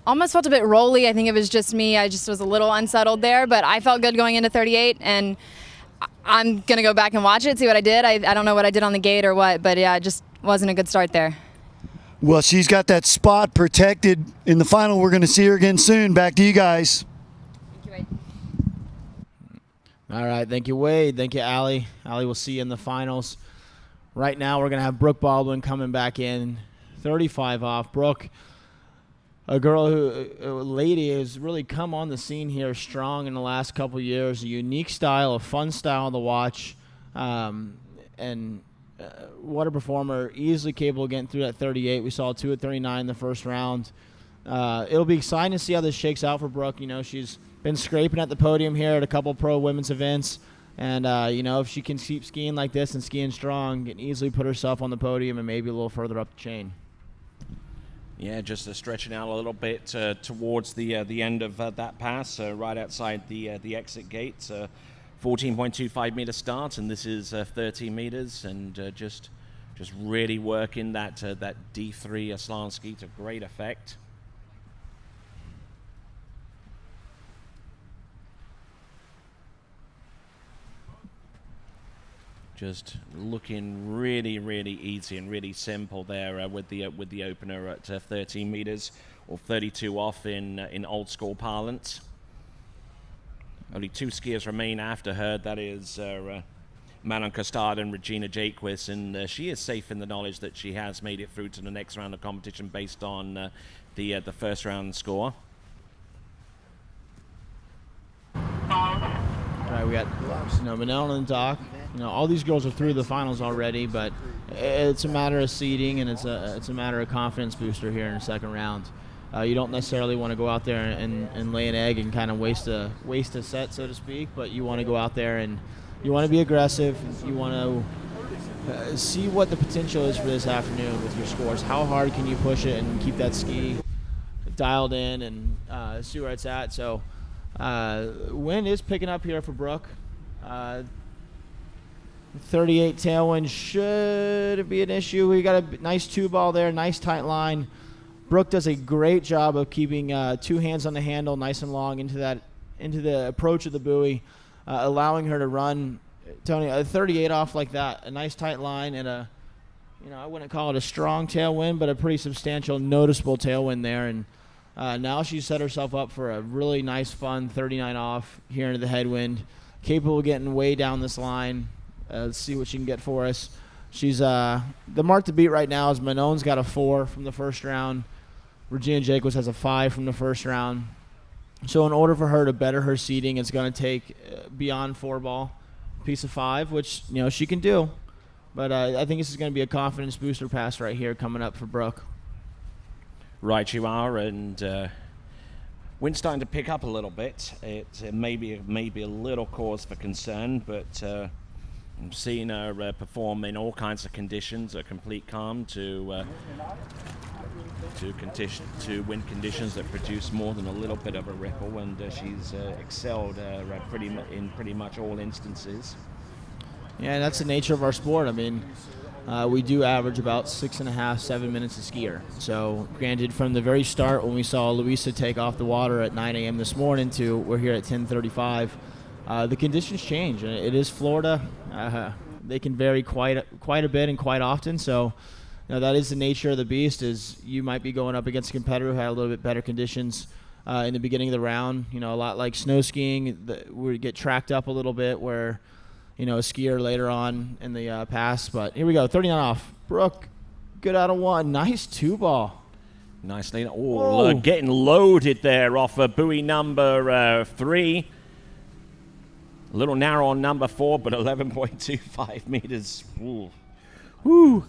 almost felt a bit rolly. I think it was just me. I just was a little unsettled there, but I felt good going into 38, and I'm going to go back and watch it, see what I did. I don't know what I did on the gate or what, but yeah, it just wasn't a good start there. Well, she's got that spot protected in the final. We're going to see her again soon. Back to you guys. Thank you, Wade. All right, thank you, Wade. Thank you, Allie. Allie, we'll see you in the finals. Right now, we're going to have Brooke Baldwin coming back in, 35 off. Brooke, a lady who's really come on the scene here strong in the last couple of years. A unique style, a fun style to watch, what a performer. Easily capable of getting through that 38. We saw 2 at 39 in the first round. It'll be exciting to see how this shakes out for Brooke. She's been scraping at the podium here at a couple pro women's events. And, if she can keep skiing like this and skiing strong, can easily put herself on the podium and maybe a little further up the chain. Yeah, just stretching out a little bit towards the end of that pass, right outside the exit gate. 14.25 meter start, and this is 13 meters, and just really working that D3 slalom ski to great effect. Just looking really, really easy and really simple there with the opener at 13 meters. or 32 off in old school parlance. Only 2 skiers remain after her. That is Manon Costard and Regina Jaquist, and she is safe in the knowledge that she has made it through to the next round of competition based on the first round score. All right, we got Manon on the dock. All these girls are through the finals already, but it's a matter of seeding, and it's a matter of confidence booster here in the second round. You don't necessarily want to go out there and lay an egg and kind of waste a set, so to speak, but you want to go out there and you want to be aggressive. You want to see what the potential is for this afternoon with your scores. How hard can you push it and keep that ski dialed in and see where it's at. So wind is picking up here for Brooke. 38 tailwind should be an issue. We got a nice 2-ball there, nice tight line. Brooke does a great job of keeping 2 hands on the handle nice and long into the approach of the buoy, allowing her to run, Tony, a 38 off like that, a nice tight line and I wouldn't call it a strong tailwind, but a pretty substantial, noticeable tailwind there. And now she's set herself up for a really nice, fun 39 off here into the headwind, capable of getting way down this line. Let's see what she can get for us. She's the mark to beat right now is Manon's got a 4 from the first round. Regina Jaquist has a 5 from the first round. So in order for her to better her seeding, it's going to take beyond 4-ball, piece of 5, which she can do. But I think this is going to be a confidence booster pass right here coming up for Brooke. Right you are, and wind's starting to pick up a little bit. It may be a little cause for concern, but I'm seeing her perform in all kinds of conditions, a complete calm to wind conditions that produce more than a little bit of a ripple, and she's excelled in pretty much all instances. Yeah, that's the nature of our sport. I mean, we do average about 6.5, 7 minutes a skier. So, granted, from the very start when we saw Luisa take off the water at 9 a.m. this morning to we're here at 10:35, the conditions change. It is Florida. They can vary quite a bit and quite often. So, that is the nature of the beast. Is you might be going up against a competitor who had a little bit better conditions in the beginning of the round. A lot like snow skiing, we get tracked up a little bit where a skier later on in the pass. But here we go, 39 off. Brooke, good out of 1. Nice 2-ball. Nicely. Getting loaded there off of buoy number 3. A little narrow on number 4, but 11.25 meters. Ooh. Woo.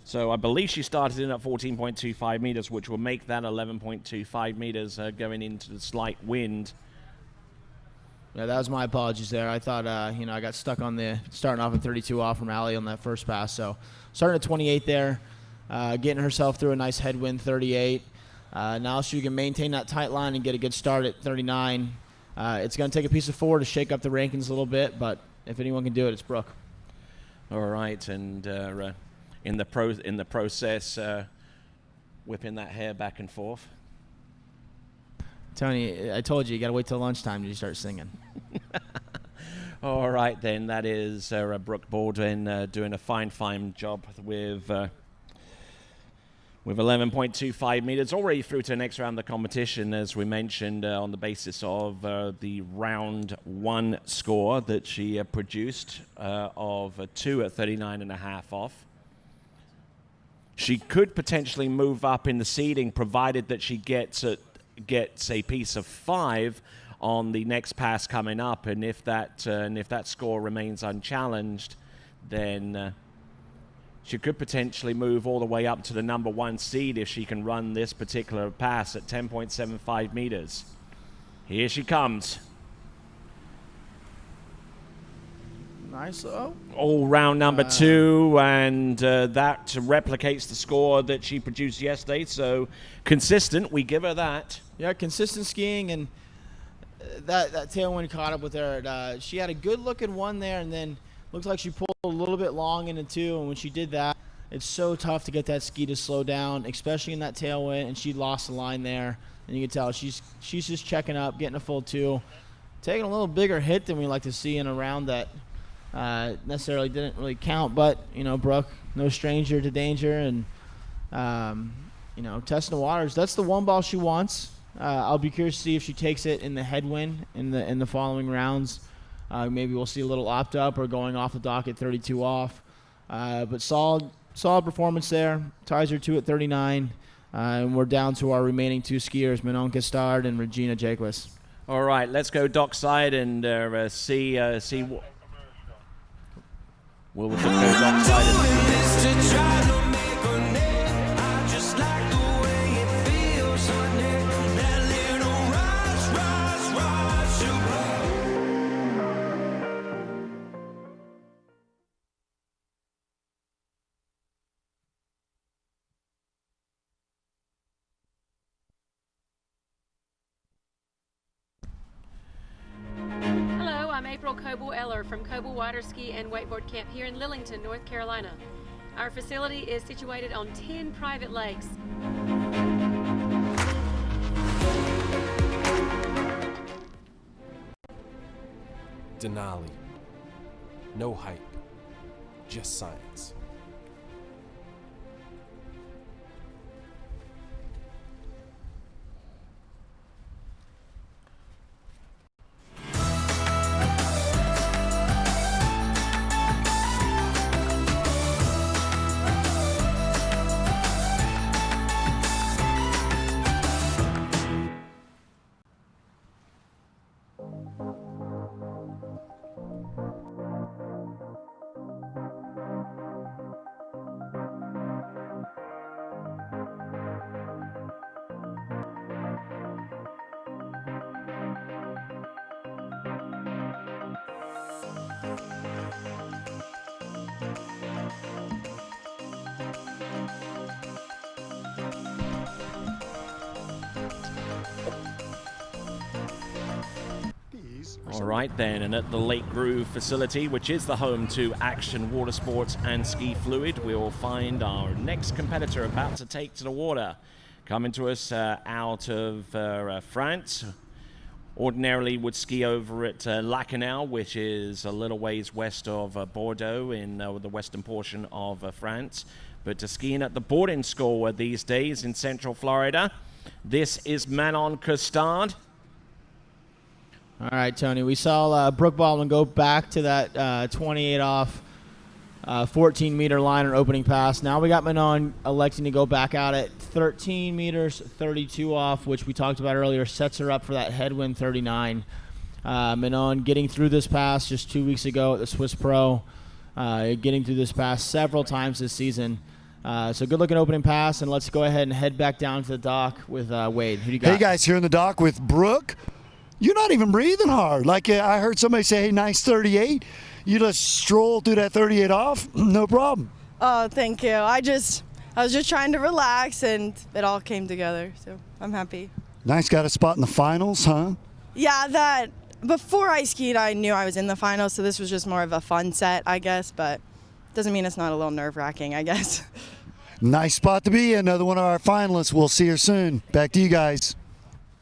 So I believe she started in at 14.25 meters, which will make that 11.25 meters going into the slight wind. Yeah, that was my apologies there. I thought, I got stuck on the starting off at 32 off from Ali on that first pass. So starting at 28 there, getting herself through a nice headwind 38. Now she can maintain that tight line and get a good start at 39. It's going to take a piece of 4 to shake up the rankings a little bit, but if anyone can do it, it's Brooke. All right, and in the process, whipping that hair back and forth. Tony, I told you got to wait till lunchtime to start singing. All right, then. That is Brooke Baldwin doing a fine job with 11.25 meters. Already through to the next round of the competition, as we mentioned, on the basis of the round 1 score that she produced of 2 at 39.5 off. She could potentially move up in the seeding, provided that she gets a piece of 5 on the next pass coming up, and if that score remains unchallenged, then she could potentially move all the way up to the number 1 seed if she can run this particular pass at 10.75 meters. Here she comes. Nice. All round number 2, and that replicates the score that she produced yesterday. So consistent, we give her that. Yeah, consistent skiing, and that tailwind caught up with her. She had a good-looking 1 there, and then looks like she pulled a little bit long into 2, and when she did that, it's so tough to get that ski to slow down, especially in that tailwind, and she lost the line there. And you can tell she's just checking up, getting a full 2, taking a little bigger hit than we like to see in a round that necessarily didn't really count. But, Brooke, no stranger to danger, and testing the waters. That's the one ball she wants. I'll be curious to see if she takes it in the headwind in the following rounds. Maybe we'll see a little opt up or going off the dock at 32 off. But solid performance there. Ties her 2 at 39. And we're down to our remaining 2 skiers, Manon Castard and Regina Jaquez. All right, let's go dockside and see what. We'll just go dockside. I'm April Coble-Eller from Coble Water Ski and Wakeboard Camp here in Lillington, North Carolina. Our facility is situated on 10 private lakes. Denali. No hype, just science. All right then, and at the Lake Groove facility, which is the home to Action Water Sports and Ski Fluid, we will find our next competitor about to take to the water. Coming to us out of France. Ordinarily would ski over at Lacanau, which is a little ways west of Bordeaux in the western portion of France. But to skiing at the boarding school these days in Central Florida, this is Manon Castard. All right, Tony. We saw Brooke Baldwin go back to that 28 off 14-meter line or opening pass. Now we got Manon electing to go back out at 13 meters, 32 off, which we talked about earlier, sets her up for that headwind 39. Manon getting through this pass just 2 weeks ago at the Swiss Pro, getting through this pass several times this season. So good-looking opening pass, and let's go ahead and head back down to the dock with Wade. Who do you got? Hey, guys, here in the dock with Brooke. You're not even breathing hard. Like I heard somebody say, hey, nice 38. You just stroll through that 38 off, no problem. Oh, thank you. I was just trying to relax, and it all came together, so I'm happy. Nice, got a spot in the finals, huh? Yeah, before I skied, I knew I was in the finals, so this was just more of a fun set, I guess, but doesn't mean it's not a little nerve-wracking, I guess. Nice spot to be in. Another one of our finalists. We'll see her soon. Back to you guys.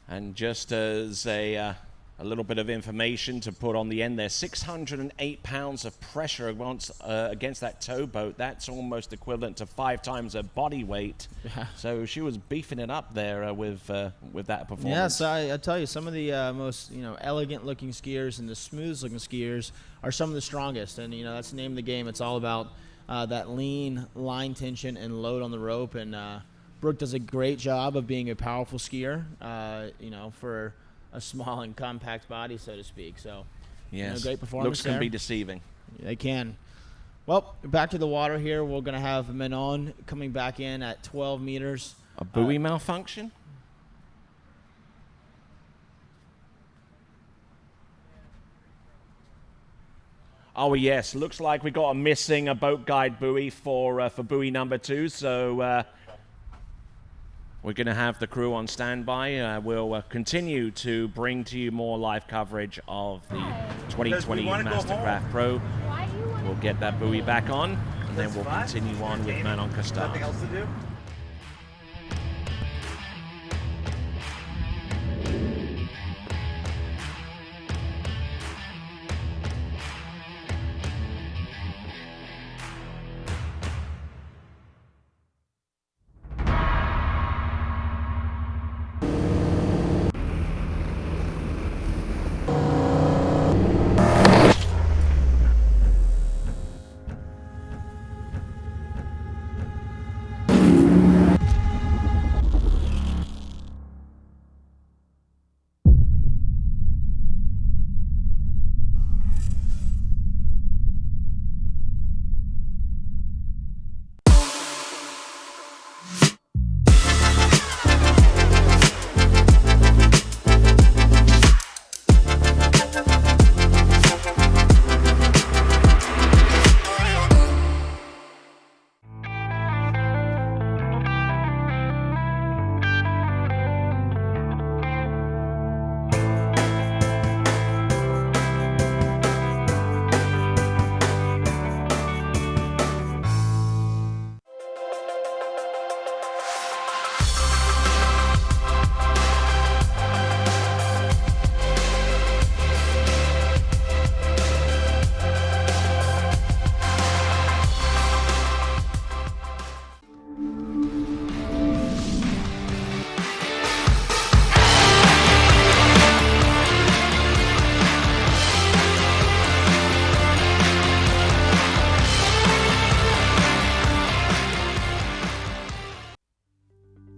And just as a little bit of information to put on the end there, 608 pounds of pressure against that towboat. That's almost equivalent to 5 times her body weight. Yeah. So she was beefing it up there with that performance. Yes, I tell you, some of the most elegant-looking skiers and the smoothest-looking skiers are some of the strongest. And that's the name of the game. It's all about that lean line tension and load on the rope. And Brooke does a great job of being a powerful skier, for a small and compact body, so to speak. So, yes, great performance. Looks can be deceiving. They can. Well, back to the water here. We're going to have Manon coming back in at 12 meters. A buoy malfunction? Oh, yes. Looks like we got a missing boat guide buoy for buoy number 2. So we're going to have the crew on standby. We'll continue to bring to you more live coverage of the 2020 MasterCraft Pro. We'll get that buoy back on, and then we'll continue on with Manon Castard. Nothing else to do?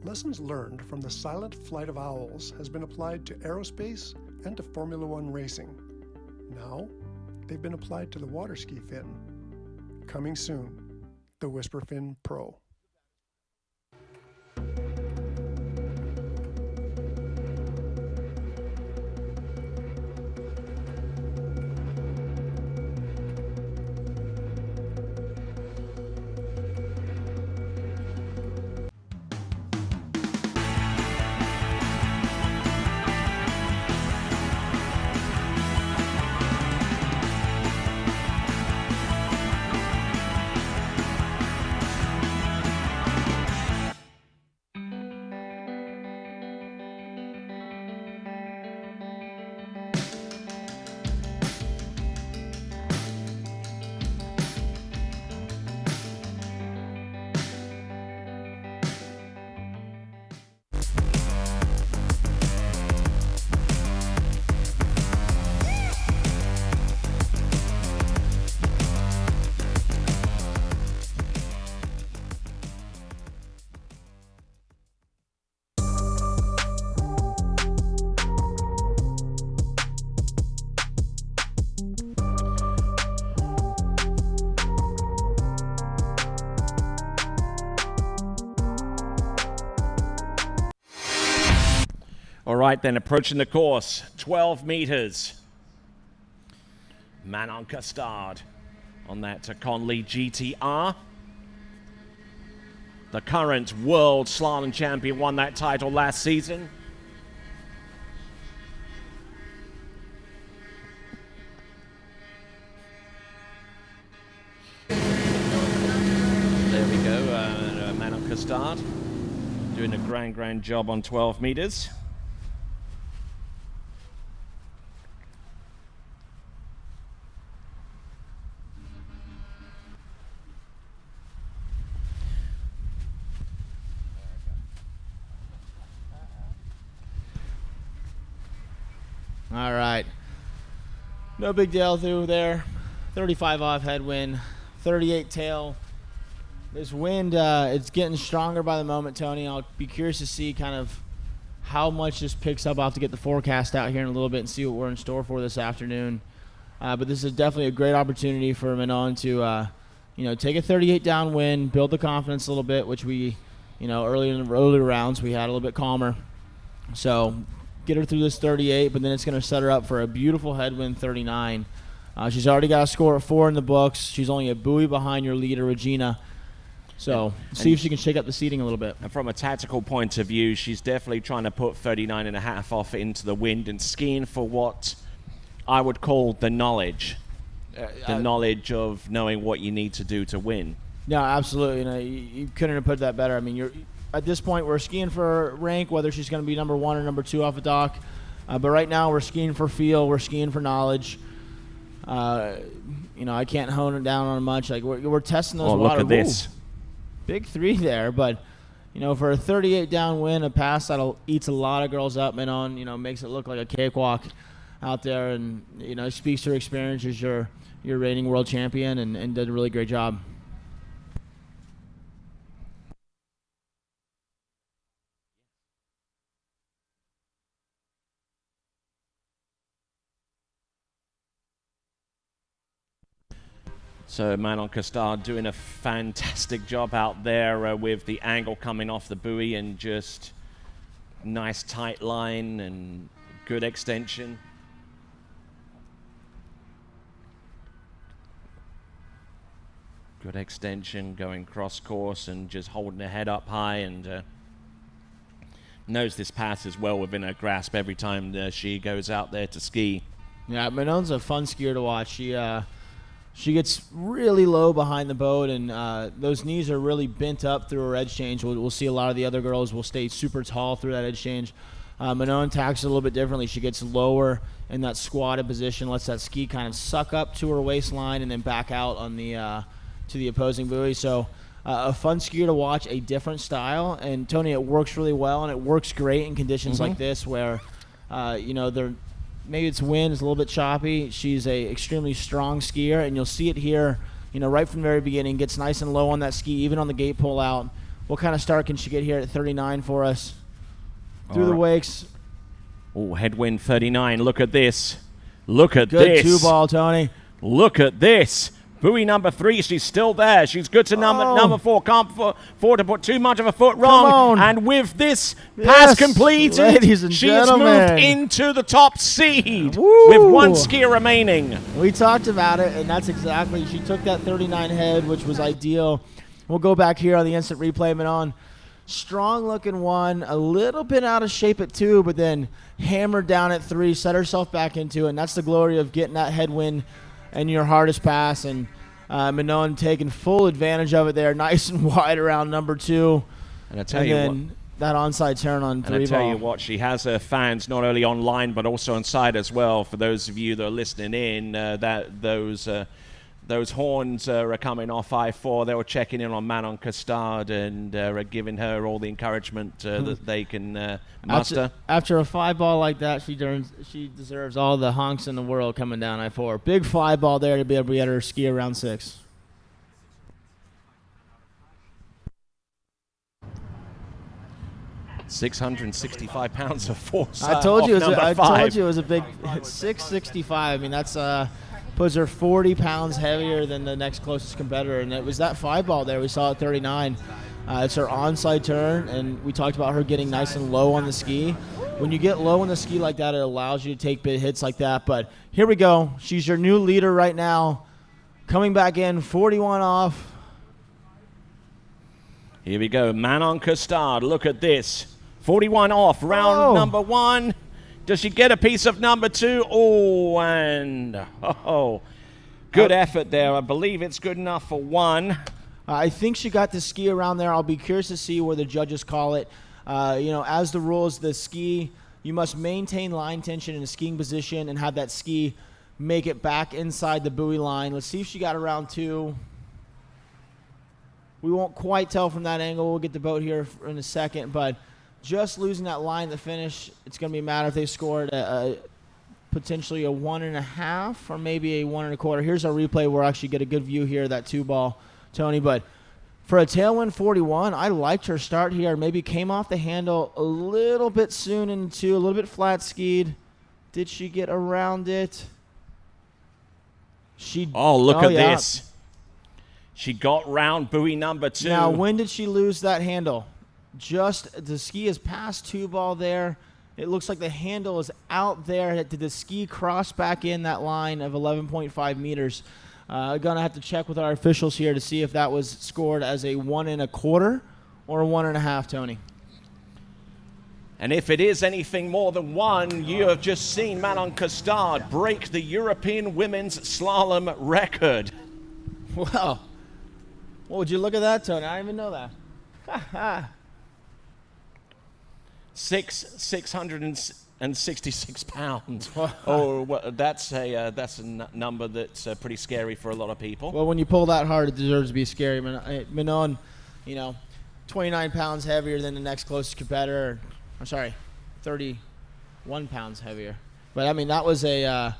Lessons learned from the silent flight of owls has been applied to aerospace and to Formula One racing. Now, they've been applied to the water ski fin. Coming soon, the Whisper Fin Pro. All right, then, approaching the course, 12 meters. Manon Custard on that Conley GTR. The current world slalom champion won that title last season. There we go, Manon Custard doing a grand job on 12 meters. All right. No big deal through there. 35 off headwind, 38 tail. This wind, it's getting stronger by the moment, Tony. I'll be curious to see kind of how much this picks up. I'll have to get the forecast out here in a little bit and see what we're in store for this afternoon. But this is definitely a great opportunity for Manon to, take a 38 downwind, build the confidence a little bit, which we, earlier in the earlier rounds we had a little bit calmer. So get her through this 38, but then it's going to set her up for a beautiful headwind 39. She's already got a score of 4 in the books. She's only a buoy behind your leader, Regina. So see if she can shake up the seating a little bit. And from a tactical point of view, she's definitely trying to put 39.5 off into the wind and skiing for what I would call the knowledge. The knowledge of knowing what you need to do to win. No, absolutely. You couldn't have put that better. I mean, you're at this point, we're skiing for rank, whether she's going to be number 1 or number 2 off a dock. But right now, we're skiing for feel. We're skiing for knowledge. I can't hone it down on much. Like we're testing those water. Look at this. Big 3 there, but for a 38 downwind, a pass that eats a lot of girls up. Manon, makes it look like a cakewalk out there, and speaks to her experience as your reigning world champion, and did a really great job. So Manon Custard doing a fantastic job out there with the angle coming off the buoy and just nice tight line and good extension. Good extension going cross course and just holding her head up high, and knows this pass is well within her grasp every time she goes out there to ski. Yeah, Manon's a fun skier to watch. She gets really low behind the boat, and those knees are really bent up through her edge change. We'll see a lot of the other girls will stay super tall through that edge change. Manon tacks it a little bit differently. She gets lower in that squatted position, lets that ski kind of suck up to her waistline, and then back out on the to the opposing buoy. So a fun skier to watch, a different style. And Tony, it works really well, and it works great in conditions like this where, maybe it's wind, it's a little bit choppy. She's a extremely strong skier, and you'll see it here, right from the very beginning. Gets nice and low on that ski, even on the gate pull out. what kind of start can she get here at 39 for us? Through the wakes. Oh, headwind 39. Look at this. Look at Good this. two ball, Tony. Look at this. Buoy number 3, she's still there. She's good to number 4. Can't afford to put too much of a foot wrong. And with this pass completed, ladies and she has gentlemen. moved into the top seed Woo. with 1 skier remaining. We talked about it, and that's exactly. She took that 39 head, which was ideal. We'll go back here on the instant replay, Manon. Strong-looking 1, a little bit out of shape at 2, but then hammered down at 3, set herself back into it, and that's the glory of getting that headwind and your hardest pass, and Manon taking full advantage of it there, nice and wide around number 2. And I tell you what, that onside turn on 3 ball. And I tell you what, she has her fans not only online but also on site as well. For those of you that are listening in, those horns are coming off I-4. They were checking in on Manon Costard and are giving her all the encouragement that they can muster. After a 5 ball like that, she deserves all the honks in the world coming down I-4. Big 5 ball there to be able to get her ski around 6. £665 of force. I told you it was a big 665. I mean, that's puts her 40 pounds heavier than the next closest competitor, and it was that 5 ball there we saw at 39. It's her onside turn, and we talked about her getting nice and low on the ski. When you get low on the ski like that, it allows you to take big hits like that. But here we go. She's your new leader right now. Coming back in, 41 off. Here we go. Manon Costard, look at this. 41 off, round number 1. Does she get a piece of number 2? Oh, and good effort there. I believe it's good enough for 1. I think she got the ski around there. I'll be curious to see where the judges call it. As the rules, the ski, you must maintain line tension in a skiing position and have that ski make it back inside the buoy line. Let's see if she got around 2. We won't quite tell from that angle. We'll get the boat here in a second, but just losing that line to finish, it's going to be a matter if they scored potentially a 1.5 or maybe a 1 1/4. Here's our replay where we'll actually get a good view here of that 2 ball, Tony. But for a tailwind 41, I liked her start here. Maybe came off the handle a little bit soon into a little bit flat skied. Did she get around it? Look at this. She got round buoy number 2. Now, when did she lose that handle? Just the ski is past 2 ball there. It looks like the handle is out there. Did the ski cross back in that line of 11.5 meters? Gonna have to check with our officials here to see if that was scored as a 1 1/4 or a 1.5, Tony. And if it is anything more than 1, you have just seen Manon Costard break the European women's slalom record. Wow. Well, would you look at that, Tony? I didn't even know that. 666 pounds. Well, that's a number that's pretty scary for a lot of people. Well, when you pull that hard, it deserves to be scary. Manon, 29 pounds heavier than the next closest competitor. I'm sorry, 31 pounds heavier. But I mean, that was a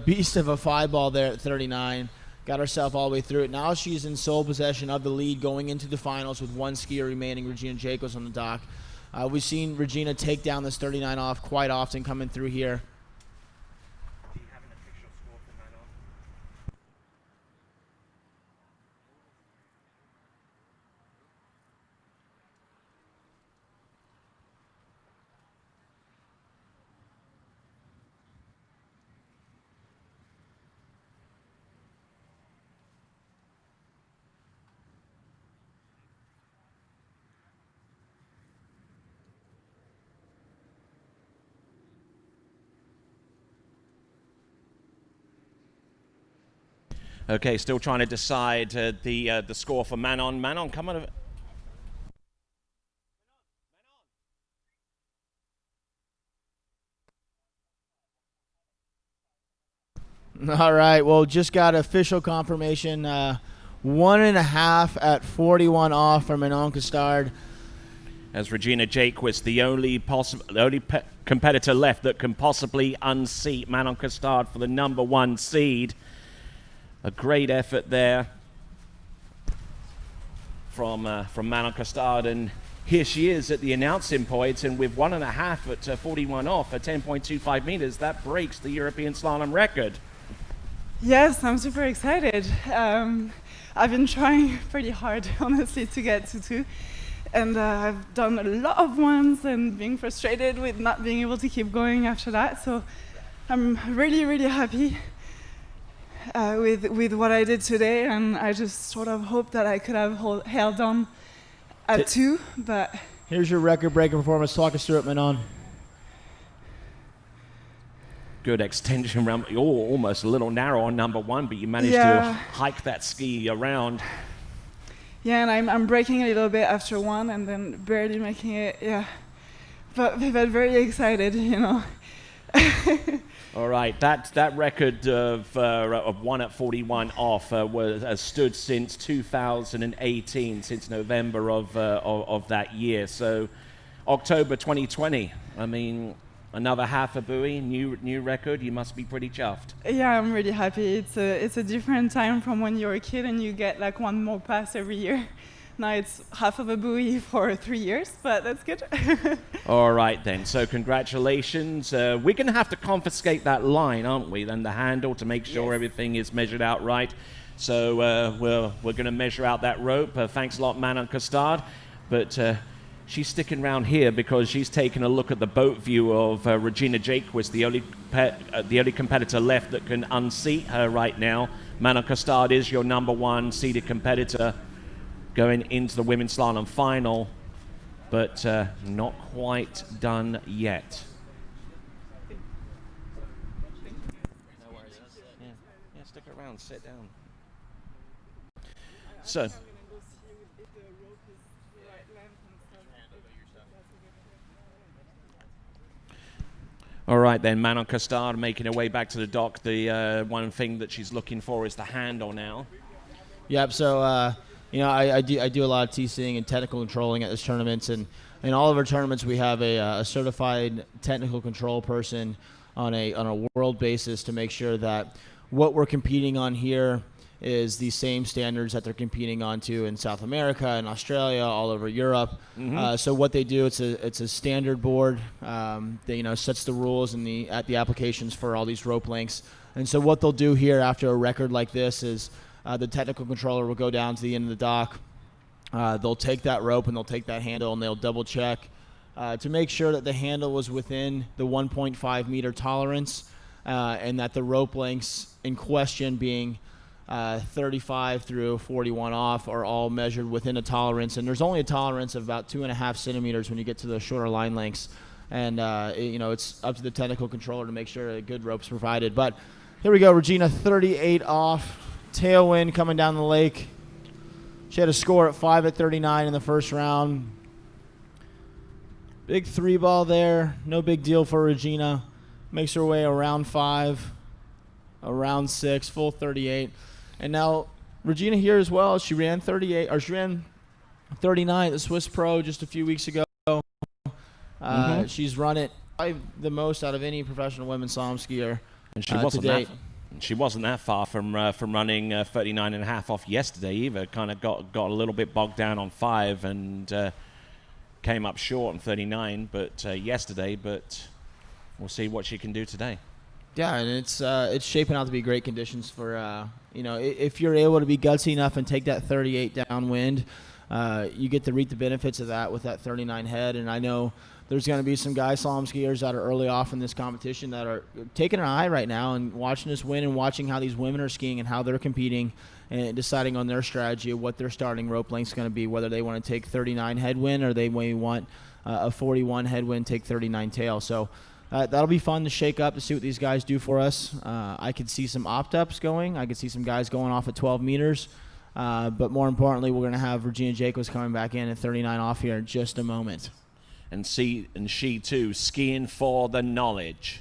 beast of a 5 ball there at 39. Got herself all the way through it. Now she's in sole possession of the lead going into the finals with 1 skier remaining, Regina Jacobs on the dock. We've seen Regina take down this 39 off quite often coming through here. Okay, still trying to decide the score for Manon. Manon, come on. All right, well, just got official confirmation. 1.5 at 41 off for Manon Costard. As Regina Jacobs, the only competitor left that can possibly unseat Manon Costard for the number 1 seed. A great effort there from Manon Costard, and here she is at the announcing point, and with 1.5 at 41 off at 10.25 meters, that breaks the European slalom record. Yes, I'm super excited. I've been trying pretty hard, honestly, to get to 2. And I've done a lot of ones and being frustrated with not being able to keep going after that. So I'm really, really happy with what I did today. And I just sort of hope that I could have held on at 2. But here's your record-breaking performance. Talk us through it, Manon. Good extension round. You're almost a little narrow on number 1, but you managed to hike that ski around. Yeah, and I'm breaking a little bit after 1 and then barely making it, yeah. But very excited, you know. All right, that record of 1 at 41 off has stood since 2018, since November of that year. So October 2020, I mean, another half a buoy, new record. You must be pretty chuffed. Yeah, I'm really happy. It's a different time from when you're a kid and you get like 1 more pass every year. Now it's half of a buoy for 3 years, but that's good. All right then. So congratulations. We're going to have to confiscate that line, aren't we? Then the handle to make sure everything is measured out right. So we're going to measure out that rope. Thanks a lot, Manon Costard. But she's sticking around here because she's taking a look at the boat view of Regina Jaquist, the only competitor left that can unseat her right now. Manon Costard is your number 1 seeded competitor going into the women's slalom final, but not quite done yet. No worries. Yeah, stick around, sit down. So. All right then, Manon Costard making her way back to the dock. The one thing that she's looking for is the handle now. Yep. So I do a lot of TCing and technical controlling at this tournaments, and in all of our tournaments we have a certified technical control person on a world basis to make sure that what we're competing on here is the same standards that they're competing on to in South America and Australia, all over Europe. Mm-hmm. So what they do, it's a standard board that sets the rules and the applications for all these rope lengths. And so what they'll do here after a record like this is the technical controller will go down to the end of the dock. They'll take that rope and they'll take that handle and they'll double check to make sure that the handle was within the 1.5 meter tolerance and that the rope lengths in question being 35 through 41 off are all measured within a tolerance, and there's only a tolerance of about 2.5 centimeters when you get to the shorter line lengths, and it's up to the technical controller to make sure a good rope's provided. But here we go, Regina, 38 off, tailwind coming down the lake. She had a score at 5 at 39 in the first round. Big 3-ball there, no big deal for Regina. Makes her way around 5, around 6, full 38. And now Regina here as well. She ran 39 at the Swiss Pro just a few weeks ago. She's run it probably the most out of any professional women's slalom skier and she wasn't that far from running 39.5 off yesterday either. Kind of got a little bit bogged down on 5 and came up short on 39 yesterday, but we'll see what she can do today. Yeah, and it's shaping out to be great conditions for if you're able to be gutsy enough and take that 38 downwind, you get to reap the benefits of that with that 39 head. And I know there's going to be some guy slalom skiers that are early off in this competition that are taking an eye right now and watching us win and watching how these women are skiing and how they're competing and deciding on their strategy of what their starting rope length is going to be, whether they want to take 39 headwind or they may want a 41 headwind, take 39 tail. So that'll be fun to shake up to see what these guys do for us. I could see some opt-ups going. I could see some guys going off at 12 meters. But more importantly, we're going to have Regina Jaquist coming back in at 39 off here in just a moment. And she too, skiing for the knowledge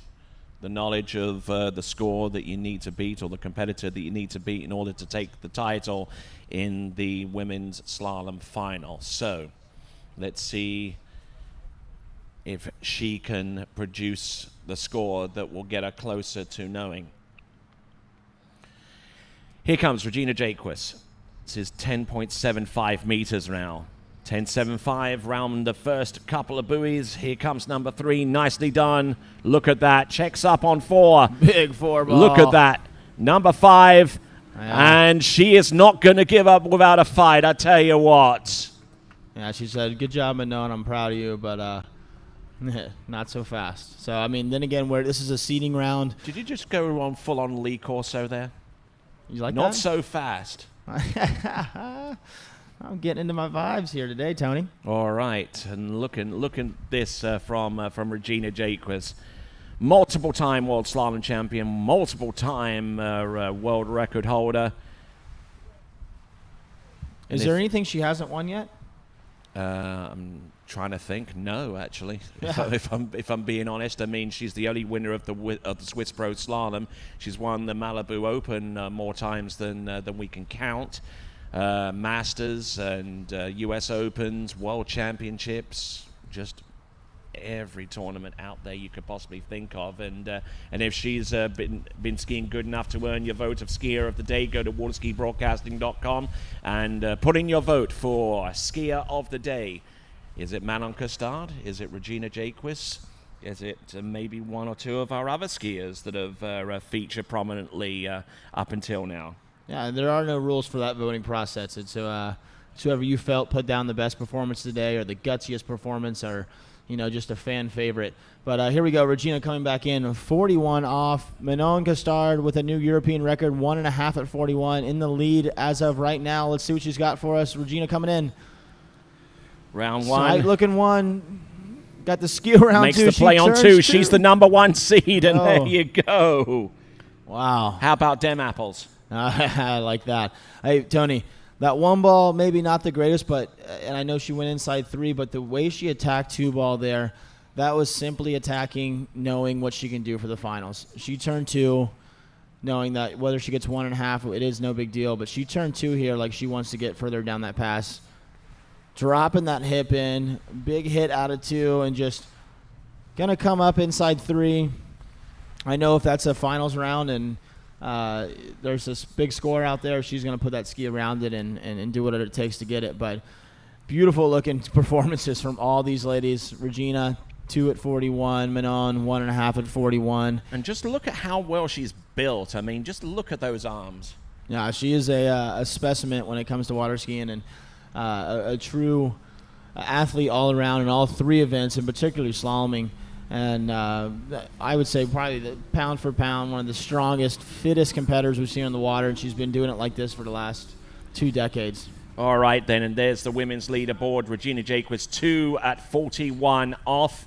of the score that you need to beat or the competitor that you need to beat in order to take the title in the women's slalom final. So let's see if she can produce the score that will get her closer to knowing. Here comes Regina Jaquist, This is 10.75 meters now. 10.75 round the first couple of buoys. Here comes number 3. Nicely done. Look at that. Checks up on 4. Big 4 ball. Look at that. Number 5. Yeah. And she is not going to give up without a fight, I tell you what. Yeah, she said, good job, Manon. I'm proud of you, but not so fast. So, I mean, then again, where this is a seeding round. Did you just go on full-on Lee Corso there? You like Not that? so fast. I'm getting into my vibes here today, Tony. All right, and look at this from Regina Jaquez, multiple-time world slalom champion, multiple-time world record holder. Is there anything she hasn't won yet? I'm trying to think. No, actually, if I'm being honest, I mean she's the only winner of the Swiss Pro Slalom. She's won the Malibu Open more times than we can count. Masters and U.S. Opens, World Championships, just every tournament out there you could possibly think of. And if she's been skiing good enough to earn your vote of skier of the day, go to waterskibroadcasting.com and put in your vote for skier of the day. Is it Manon Costard? Is it Regina Jaquez? Is it maybe one or two of our other skiers that have featured prominently up until now? Yeah, there are no rules for that voting process. It's whoever you felt put down the best performance today or the gutsiest performance or, just a fan favorite. But here we go. Regina coming back in, 41 off. Manon Costard with a new European record, 1.5 at 41 in the lead as of right now. Let's see what she's got for us. Regina coming in. Round 1. Tight-looking 1. Got the skill round Makes 2. the play on 2. She's the number 1 seed, and there you go. Wow. How about dem apples? I like that. Hey, Tony, that 1 ball, maybe not the greatest, but and I know she went inside 3, but the way she attacked 2 ball there, that was simply attacking, knowing what she can do for the finals. She turned 2, knowing that whether she gets 1.5, it is no big deal, but she turned 2 here like she wants to get further down that pass. Dropping that hip in, big hit out of 2, and just going to come up inside 3. I know if that's a finals round and there's this big score out there, she's going to put that ski around it and do whatever it takes to get it. But beautiful looking performances from all these ladies. Regina, 2 at 41. Manon, 1.5 at 41. And just look at how well she's built. I mean, just look at those arms. Yeah, she is a specimen when it comes to water skiing and a true athlete all around in all 3 events, and particularly slaloming. And I would say probably the pound for pound, one of the strongest, fittest competitors we've seen on the water, and she's been doing it like this for the last 2 decades. All right, then, and there's the women's leaderboard. Regina Jaquez, 2 at 41 off.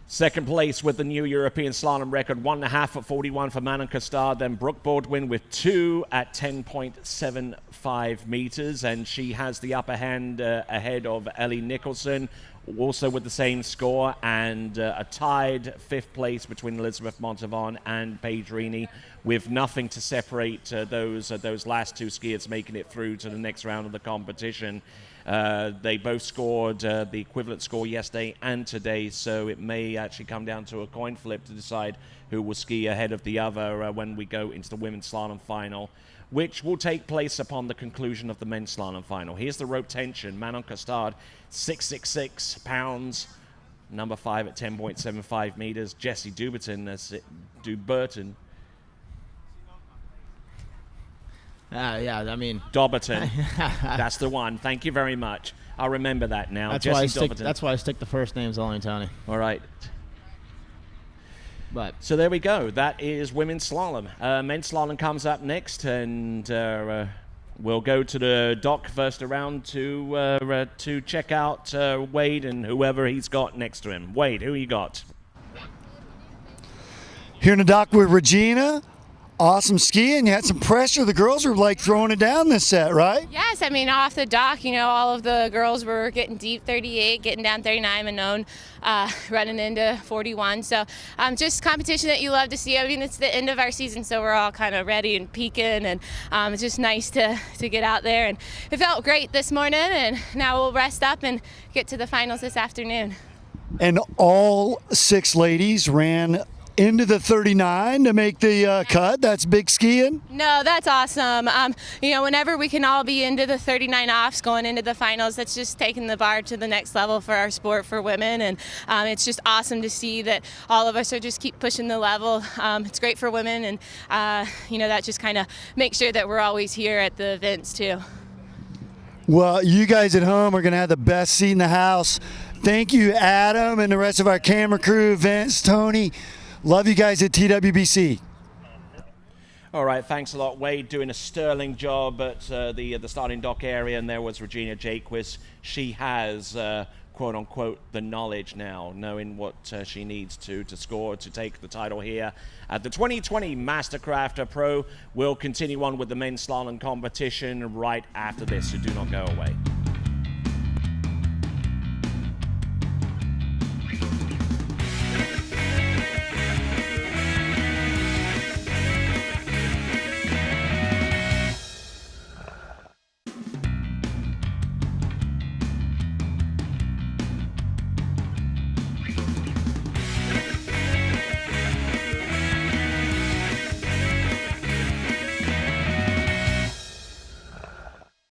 Second place with the new European slalom record, 1.5 at 41 for Manon Costard. Then Brooke Baldwin with 2 at 10.75 meters, and she has the upper hand ahead of Ellie Nicholson, also with the same score, and a tied 5th place between Elizabeth Montavon and Paige Rini, with nothing to separate those last 2 skiers making it through to the next round of the competition. They both scored the equivalent score yesterday and today, so it may actually come down to a coin flip to decide who will ski ahead of the other when we go into the women's slalom final, which will take place upon the conclusion of the men's slalom final. Here's the rope tension. Manon Costard, 666 pounds, number 5 at 10.75 meters. Jessie Duperton. Yeah, I mean... Duperton. That's the one. Thank you very much. I'll remember that now. That's why I stick the first names only, Tony. All right. But so there we go. That is women's slalom. Men's slalom comes up next, and we'll go to the dock first around to check out Wade and whoever he's got next to him. Wade, who you got? Here in the dock with Regina. Awesome skiing. You had some pressure. The girls were like throwing it down this set, right? Yes, I mean, off the dock, all of the girls were getting deep 38, getting down 39, Manon running into 41. So just competition that you love to see. I mean, it's the end of our season, so we're all kind of ready and peaking, and it's just nice to get out there. And it felt great this morning, and now we'll rest up and get to the finals this afternoon. And all 6 ladies ran into the 39 to make the cut. That's big skiing. No, that's awesome. You know, whenever we can all be into the 39 offs going into the finals, that's just taking the bar to the next level for our sport for women. And it's just awesome to see that all of us are just keep pushing the level. It's great for women, and you know, that just kind of makes sure that we're always here at the events too. Well, you guys at home are going to have the best seat in the house. Thank you, Adam, and the rest of our camera crew, Vince, Tony. Love you guys at TWBC. All right, thanks a lot, Wade, doing a sterling job at the starting dock area, and there was Regina Jaquist. She has, quote unquote, the knowledge now, knowing what she needs to score to take the title here at the 2020 MasterCraft Pro. We'll continue on with the men's slalom competition right after this, so do not go away.